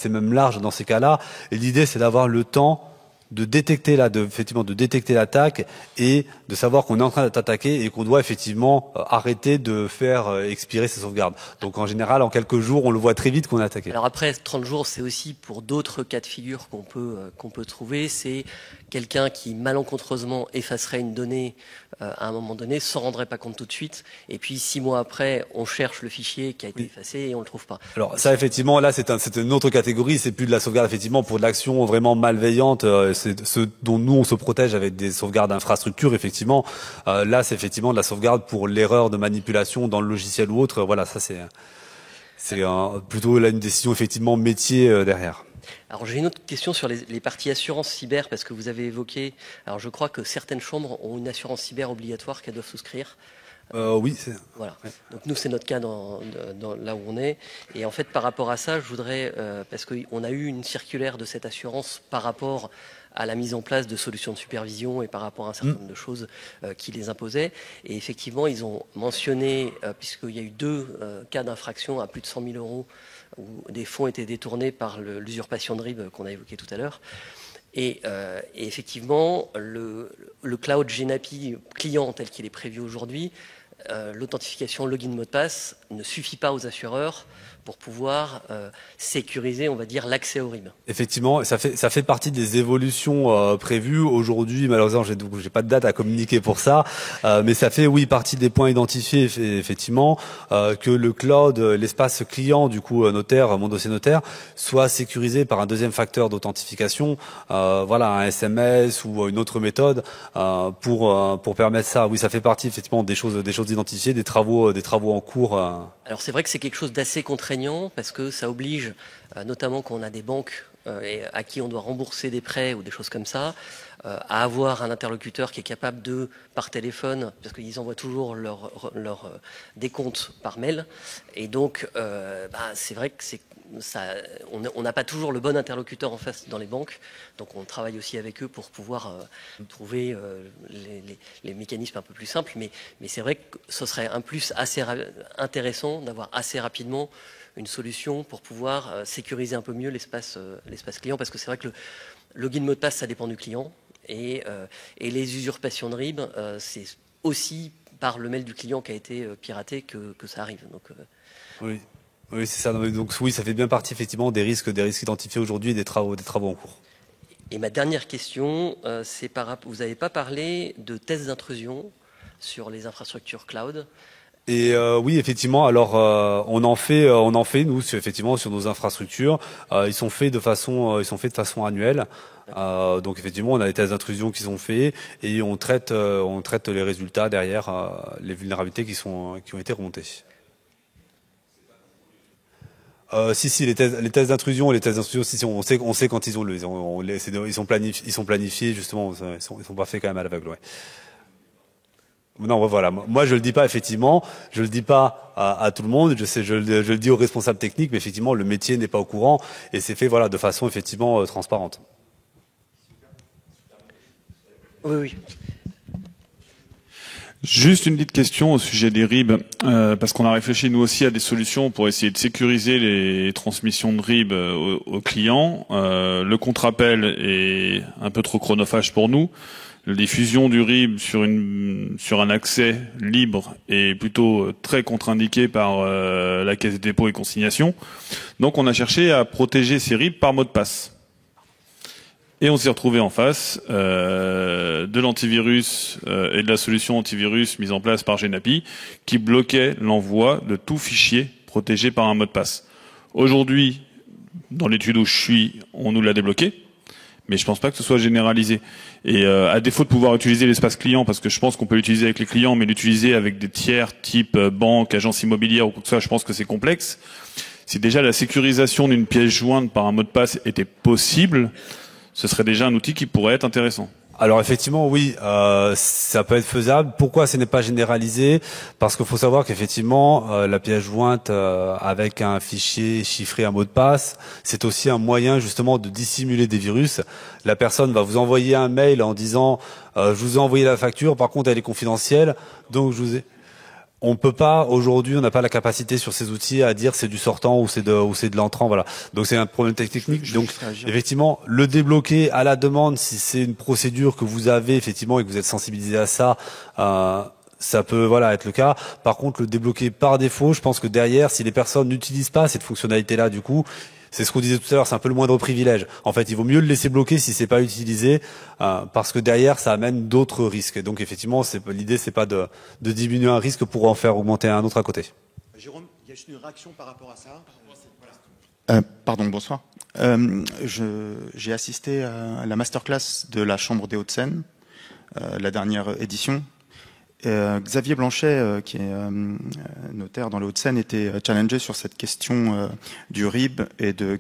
même large dans ces cas-là. Et l'idée, c'est d'avoir le temps de détecter de détecter l'attaque et de savoir qu'on est en train d'être attaqué et qu'on doit effectivement arrêter de faire expirer ses sauvegardes. Donc en général, en quelques jours, on le voit très vite qu'on est attaqué. Alors après, 30 jours, c'est aussi pour d'autres cas de figure qu'on peut trouver. C'est quelqu'un qui malencontreusement effacerait une donnée à un moment donné, s'en rendrait pas compte tout de suite, et puis 6 mois après, on cherche le fichier qui a été effacé et on le trouve pas. Alors ça, effectivement, là, c'est une autre catégorie. C'est plus de la sauvegarde, effectivement, pour de l'action vraiment malveillante. C'est ce dont nous on se protège avec des sauvegardes d'infrastructure. Effectivement, là, c'est effectivement de la sauvegarde pour l'erreur de manipulation dans le logiciel ou autre. Voilà, ça c'est plutôt là une décision effectivement métier derrière. Alors j'ai une autre question sur les parties assurance cyber, parce que vous avez évoqué, alors je crois que certaines chambres ont une assurance cyber obligatoire qu'elles doivent souscrire. Oui. Voilà. Ouais. Donc nous, c'est notre cas dans là où on est. Et en fait, par rapport à ça, je voudrais, parce qu'on a eu une circulaire de cette assurance par rapport à la mise en place de solutions de supervision et par rapport à un certain nombre de choses qui les imposaient. Et effectivement, ils ont mentionné, puisqu'il y a eu 2 cas d'infraction à plus de 100 000 euros, où des fonds étaient détournés par l'usurpation de RIB qu'on a évoqué tout à l'heure. Et effectivement, le cloud GNAPI client tel qu'il est prévu aujourd'hui, l'authentification login mot de passe ne suffit pas aux assureurs pour pouvoir sécuriser, on va dire, l'accès au RIB. Effectivement, ça fait partie des évolutions prévues aujourd'hui. Malheureusement, j'ai pas de date à communiquer pour ça, mais ça fait partie des points identifiés effectivement, que le cloud, l'espace client du coup notaire, mon dossier notaire, soit sécurisé par un deuxième facteur d'authentification, un SMS ou une autre méthode pour permettre ça. Oui, ça fait partie effectivement des choses identifiées, des travaux en cours. Alors c'est vrai que c'est quelque chose d'assez contraignant parce que ça oblige, notamment quand on a des banques à qui on doit rembourser des prêts ou des choses comme ça, à avoir un interlocuteur qui est capable de, par téléphone, parce qu'ils envoient toujours leur décompte par mail, et donc c'est vrai que on n'a pas toujours le bon interlocuteur en face dans les banques, donc on travaille aussi avec eux pour pouvoir trouver les mécanismes un peu plus simples, mais c'est vrai que ce serait un plus assez intéressant d'avoir assez rapidement une solution pour pouvoir sécuriser un peu mieux l'espace client, parce que c'est vrai que le login mot de passe, ça dépend du client, et les usurpations de RIB, c'est aussi par le mail du client qui a été piraté que ça arrive. Donc, Oui, c'est ça. Donc oui, ça fait bien partie effectivement des risques identifiés aujourd'hui et des travaux en cours. Et ma dernière question, c'est vous n'avez pas parlé de tests d'intrusion sur les infrastructures cloud. Et oui, effectivement. Alors, on en fait nous, effectivement, sur nos infrastructures. Ils sont faits de façon annuelle. Donc, effectivement, on a des tests d'intrusion qui sont faits et on traite les résultats derrière, les vulnérabilités qui ont été remontées. Si les tests d'intrusion, si on sait quand ils ont lieu. Ils sont planifiés justement. Ils sont pas faits quand même à l'aveugle. Ouais. Non, voilà. Moi, je le dis pas effectivement. Je le dis pas à tout le monde. Je le dis aux responsables techniques, mais effectivement, le métier n'est pas au courant et c'est fait de façon effectivement transparente. Oui. Juste une petite question au sujet des RIB, parce qu'on a réfléchi nous aussi à des solutions pour essayer de sécuriser les transmissions de RIB aux clients. Le contre-appel est un peu trop chronophage pour nous. La diffusion du RIB sur un accès libre est plutôt très contre-indiquée par la Caisse des dépôts et consignations. Donc on a cherché à protéger ces RIB par mot de passe. Et on s'est retrouvé en face de l'antivirus et de la solution antivirus mise en place par GNAPI qui bloquait l'envoi de tout fichier protégé par un mot de passe. Aujourd'hui, dans l'étude où je suis, on nous l'a débloqué, mais je pense pas que ce soit généralisé. Et à défaut de pouvoir utiliser l'espace client, parce que je pense qu'on peut l'utiliser avec les clients, mais l'utiliser avec des tiers type banque, agence immobilière ou quoi que ce soit, je pense que c'est complexe. Si déjà la sécurisation d'une pièce jointe par un mot de passe était possible, ce serait déjà un outil qui pourrait être intéressant. Alors effectivement, oui, ça peut être faisable. Pourquoi ce n'est pas généralisé? Parce qu'il faut savoir qu'effectivement, la pièce jointe avec un fichier chiffré, un mot de passe, c'est aussi un moyen justement de dissimuler des virus. La personne va vous envoyer un mail en disant je vous ai envoyé la facture, par contre elle est confidentielle, donc je vous ai... On peut pas, aujourd'hui, on n'a pas la capacité sur ces outils à dire c'est du sortant ou c'est de l'entrant, voilà. Donc c'est un problème technique. Donc effectivement, le débloquer à la demande, si c'est une procédure que vous avez effectivement et que vous êtes sensibilisé à ça, ça peut voilà être le cas. Par contre, le débloquer par défaut, je pense que derrière, si les personnes n'utilisent pas cette fonctionnalité-là, du coup, c'est ce qu'on disait tout à l'heure, c'est un peu le moindre privilège. En fait, il vaut mieux le laisser bloquer si c'est pas utilisé, parce que derrière, ça amène d'autres risques. Et donc, effectivement, l'idée, c'est pas de diminuer un risque pour en faire augmenter un autre à côté. Jérôme, il y a juste une réaction par rapport à ça. Pardon, bonsoir. J'ai assisté à la masterclass de la Chambre des Hauts-de-Seine, la dernière édition. Xavier Blanchet, qui est notaire dans les Hauts-de-Seine, était challengé sur cette question du RIB et de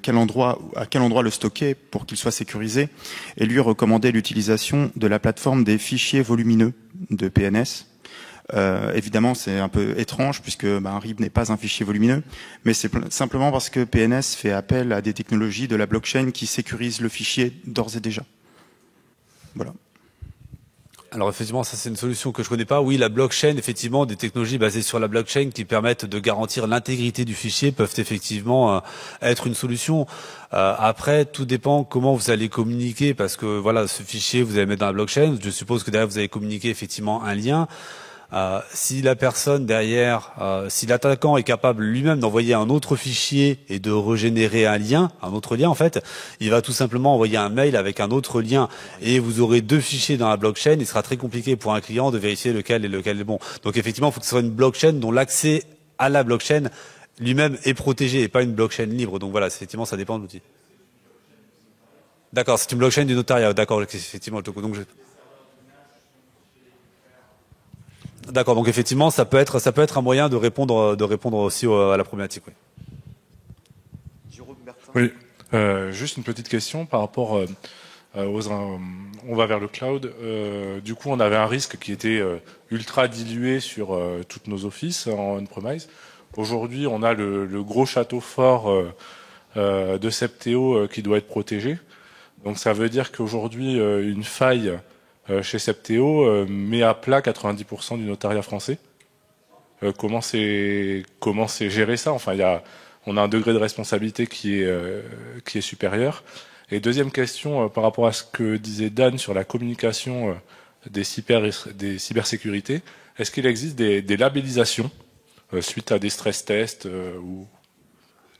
à quel endroit le stocker pour qu'il soit sécurisé. Et lui recommandait l'utilisation de la plateforme des fichiers volumineux de PNS. Évidemment, c'est un peu étrange puisque un RIB n'est pas un fichier volumineux, mais c'est simplement parce que PNS fait appel à des technologies de la blockchain qui sécurisent le fichier d'ores et déjà. Voilà. Alors effectivement, ça c'est une solution que je connais pas. Oui, la blockchain, effectivement, des technologies basées sur la blockchain qui permettent de garantir l'intégrité du fichier peuvent effectivement être une solution. Après, tout dépend comment vous allez communiquer, parce que voilà, ce fichier vous allez mettre dans la blockchain. Je suppose que derrière vous allez communiquer effectivement un lien. Si la personne derrière, si l'attaquant est capable lui-même d'envoyer un autre fichier et de régénérer un autre lien en fait, il va tout simplement envoyer un mail avec un autre lien et vous aurez deux fichiers dans la blockchain. Il sera très compliqué pour un client de vérifier lequel est bon. Donc effectivement, il faut que ce soit une blockchain dont l'accès à la blockchain lui-même est protégé et pas une blockchain libre. Donc voilà, effectivement, ça dépend de l'outil. D'accord, c'est une blockchain du notariat. D'accord, effectivement. Donc D'accord, donc effectivement, ça peut être un moyen de répondre aussi à la problématique. Oui. Juste une petite question par rapport on va vers le cloud. Du coup, on avait un risque qui était ultra dilué sur toutes nos offices en on-premise. Aujourd'hui, on a le gros château fort de Septéo qui doit être protégé. Donc, ça veut dire qu'aujourd'hui, une faille chez Septéo met à plat 90% du notariat français. Comment c'est géré ça? Enfin, on a un degré de responsabilité qui est supérieur. Et deuxième question par rapport à ce que disait Dan sur la communication des cybersécurités. Est-ce qu'il existe des labellisations suite à des stress tests ou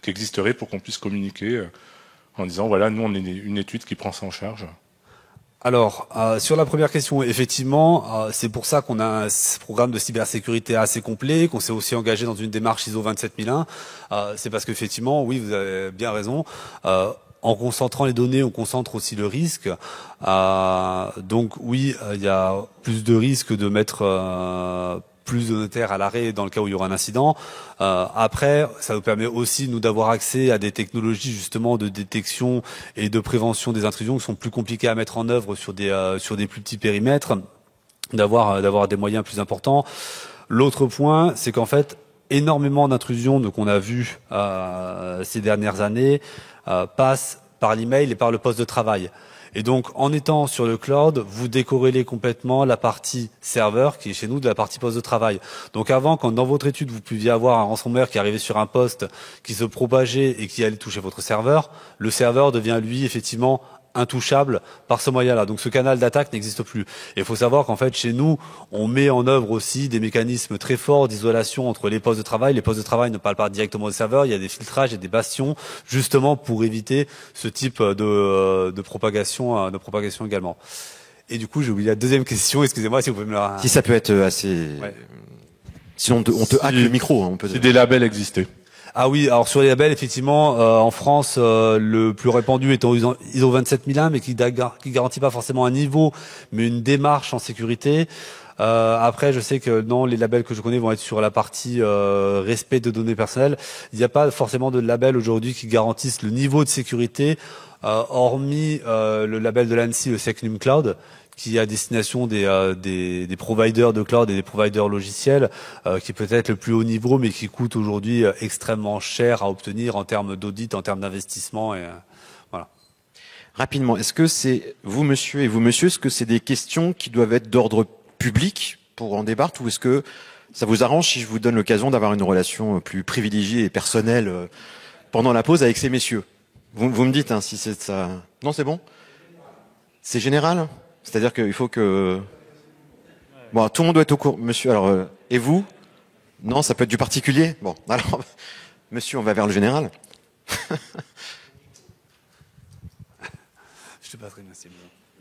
qui existeraient pour qu'on puisse communiquer en disant voilà, nous on est une étude qui prend ça en charge? Alors, sur la première question, effectivement, c'est pour ça qu'on a un programme de cybersécurité assez complet, qu'on s'est aussi engagé dans une démarche ISO 27001. C'est parce qu'effectivement, oui, vous avez bien raison. En concentrant les données, on concentre aussi le risque. Donc oui, il y a plus de risques de mettre plus de notaires à l'arrêt dans le cas où il y aura un incident. Après, ça nous permet aussi, nous, d'avoir accès à des technologies justement de détection et de prévention des intrusions qui sont plus compliquées à mettre en œuvre sur des plus petits périmètres, d'avoir des moyens plus importants. L'autre point, c'est qu'en fait, énormément d'intrusions qu'on a vues ces dernières années passent par l'email et par le poste de travail. Et donc, en étant sur le cloud, vous décorrélez complètement la partie serveur qui est chez nous de la partie poste de travail. Donc avant, quand dans votre étude, vous pouviez avoir un ransomware qui arrivait sur un poste, qui se propageait et qui allait toucher votre serveur, le serveur devient, lui, effectivement, intouchable par ce moyen-là. Donc ce canal d'attaque n'existe plus. Et il faut savoir qu'en fait, chez nous, on met en œuvre aussi des mécanismes très forts d'isolation entre les postes de travail. Les postes de travail ne parlent pas directement au serveur. Il y a des filtrages et des bastions, justement pour éviter ce type de propagation également. Et du coup, j'ai oublié la deuxième question. Excusez-moi si vous pouvez me la... Si ça peut être assez... Ouais. Sinon, on te hack le micro. Hein, si des labels existaient. Ah oui, alors sur les labels, effectivement, en France, le plus répandu est en ISO 27001, mais qui garantit pas forcément un niveau, mais une démarche en sécurité. Après, je sais que non, les labels que je connais vont être sur la partie respect de données personnelles. Il n'y a pas forcément de label aujourd'hui qui garantissent le niveau de sécurité, hormis le label de l'ANSSI, le Secnum Cloud, qui est à destination des providers de cloud et des providers logiciels, qui peut être le plus haut niveau, mais qui coûte aujourd'hui extrêmement cher à obtenir en termes d'audit, en termes d'investissement. Et voilà. Rapidement, est-ce que c'est vous, monsieur, et vous, monsieur, est-ce que c'est des questions qui doivent être d'ordre public pour en débattre, ou est-ce que ça vous arrange si je vous donne l'occasion d'avoir une relation plus privilégiée et personnelle pendant la pause avec ces messieurs? Vous me dites si c'est ça. Non, c'est bon. C'est général. C'est-à-dire qu'il faut que... Bon, tout le monde doit être au courant. Monsieur, alors, et vous? Non, ça peut être du particulier? Bon, alors, monsieur, on va vers le général. Je te passerai, merci.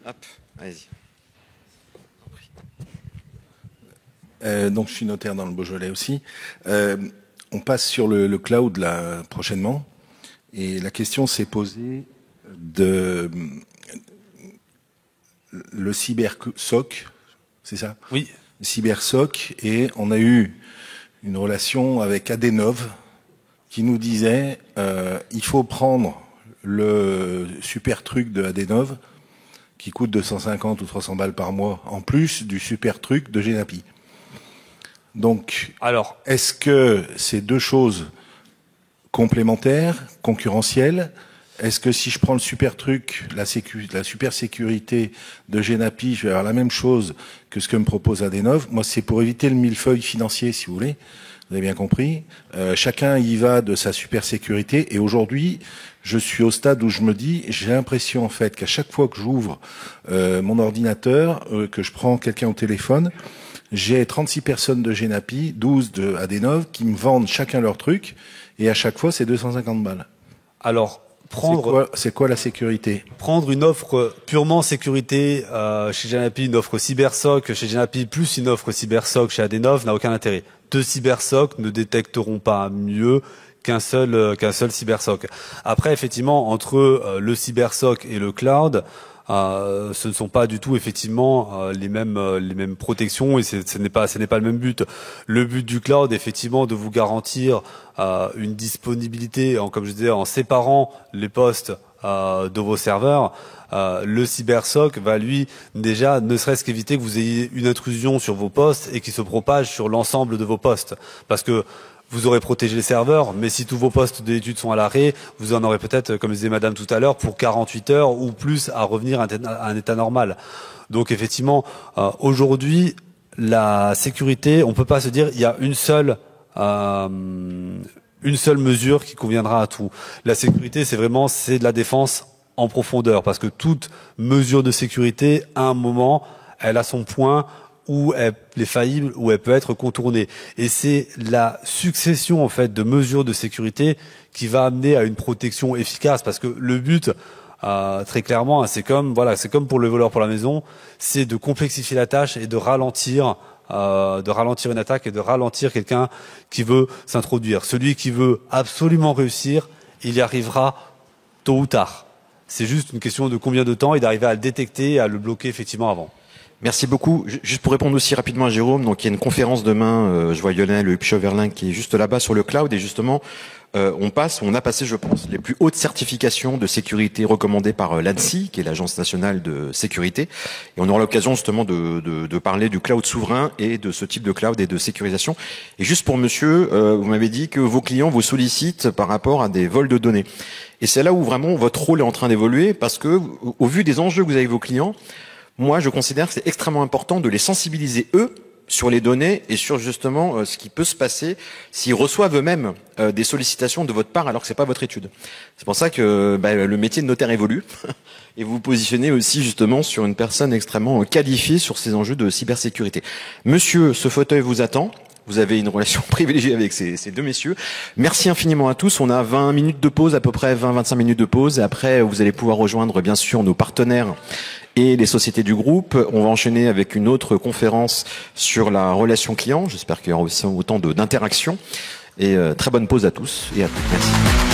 Hop, allez-y. Donc, je suis notaire dans le Beaujolais aussi. On passe sur le cloud là, prochainement. Et la question s'est posée de... Le cyber-SOC, c'est ça? Oui. Le cyber-SOC, et on a eu une relation avec Adenov qui nous disait il faut prendre le super truc de Adenov qui coûte 250 ou 300 balles par mois en plus du super truc de Genapi. Donc, alors, est-ce que c'est deux choses complémentaires, concurrentielles? Est-ce que si je prends le super truc, la super sécurité de Genapi, je vais avoir la même chose que ce que me propose Adenov? Moi, c'est pour éviter le millefeuille financier, si vous voulez. Vous avez bien compris. Chacun y va de sa super sécurité. Et aujourd'hui, je suis au stade où je me dis, j'ai l'impression en fait qu'à chaque fois que j'ouvre mon ordinateur, que je prends quelqu'un au téléphone, j'ai 36 personnes de Genapi, 12 de Adenov, qui me vendent chacun leur truc. Et à chaque fois, c'est 250 balles. Alors, c'est quoi la sécurité? Prendre une offre purement sécurité chez Genapi, une offre cybersoc chez Genapi, plus une offre cybersoc chez Adenov n'a aucun intérêt. Deux cybersoc ne détecteront pas mieux qu'un seul cybersoc. Après, effectivement, entre le cybersoc et le cloud, ce ne sont pas du tout effectivement les mêmes protections, et ce n'est pas le même but. Le but du cloud, effectivement, de vous garantir une disponibilité, comme je disais, en séparant les postes de vos serveurs. Le cybersoc va lui déjà ne serait-ce qu'éviter que vous ayez une intrusion sur vos postes et qui se propage sur l'ensemble de vos postes, parce que vous aurez protégé les serveurs, mais si tous vos postes d'études sont à l'arrêt, vous en aurez peut-être, comme disait madame tout à l'heure, pour 48 heures ou plus à revenir à un état normal. Donc effectivement, aujourd'hui, la sécurité, on peut pas se dire il y a une seule mesure qui conviendra à tout. La sécurité, c'est de la défense en profondeur, parce que toute mesure de sécurité, à un moment, elle a son point où elle est faillible, où elle peut être contournée. Et c'est la succession, en fait, de mesures de sécurité qui va amener à une protection efficace, parce que le but, très clairement, c'est comme pour le voleur pour la maison, c'est de complexifier la tâche et de ralentir une attaque et de ralentir quelqu'un qui veut s'introduire. Celui qui veut absolument réussir, il y arrivera tôt ou tard. C'est juste une question de combien de temps et d'arriver à le détecter et à le bloquer effectivement avant. Merci beaucoup. Juste pour répondre aussi rapidement à Jérôme, donc il y a une conférence demain, je vois Lionel Hupchoverlin qui est juste là-bas sur le cloud, et justement on a passé, je pense, les plus hautes certifications de sécurité recommandées par l'ANSSI, qui est l'Agence nationale de sécurité, et on aura l'occasion justement de parler du cloud souverain et de ce type de cloud et de sécurisation. Et juste pour monsieur, vous m'avez dit que vos clients vous sollicitent par rapport à des vols de données. Et c'est là où vraiment votre rôle est en train d'évoluer, parce que au vu des enjeux que vous avez avec vos clients, moi, je considère que c'est extrêmement important de les sensibiliser, eux, sur les données et sur justement ce qui peut se passer s'ils reçoivent eux-mêmes des sollicitations de votre part alors que c'est pas votre étude. C'est pour ça que le métier de notaire évolue et vous vous positionnez aussi justement sur une personne extrêmement qualifiée sur ces enjeux de cybersécurité. Monsieur, ce fauteuil vous attend. Vous avez une relation privilégiée avec ces deux messieurs. Merci infiniment à tous. On a 20 minutes de pause, à peu près 20-25 minutes de pause. Et après, vous allez pouvoir rejoindre, bien sûr, nos partenaires et les sociétés du groupe. On va enchaîner avec une autre conférence sur la relation client. J'espère qu'il y aura aussi autant d'interactions. Et très bonne pause à tous et à toutes. Merci.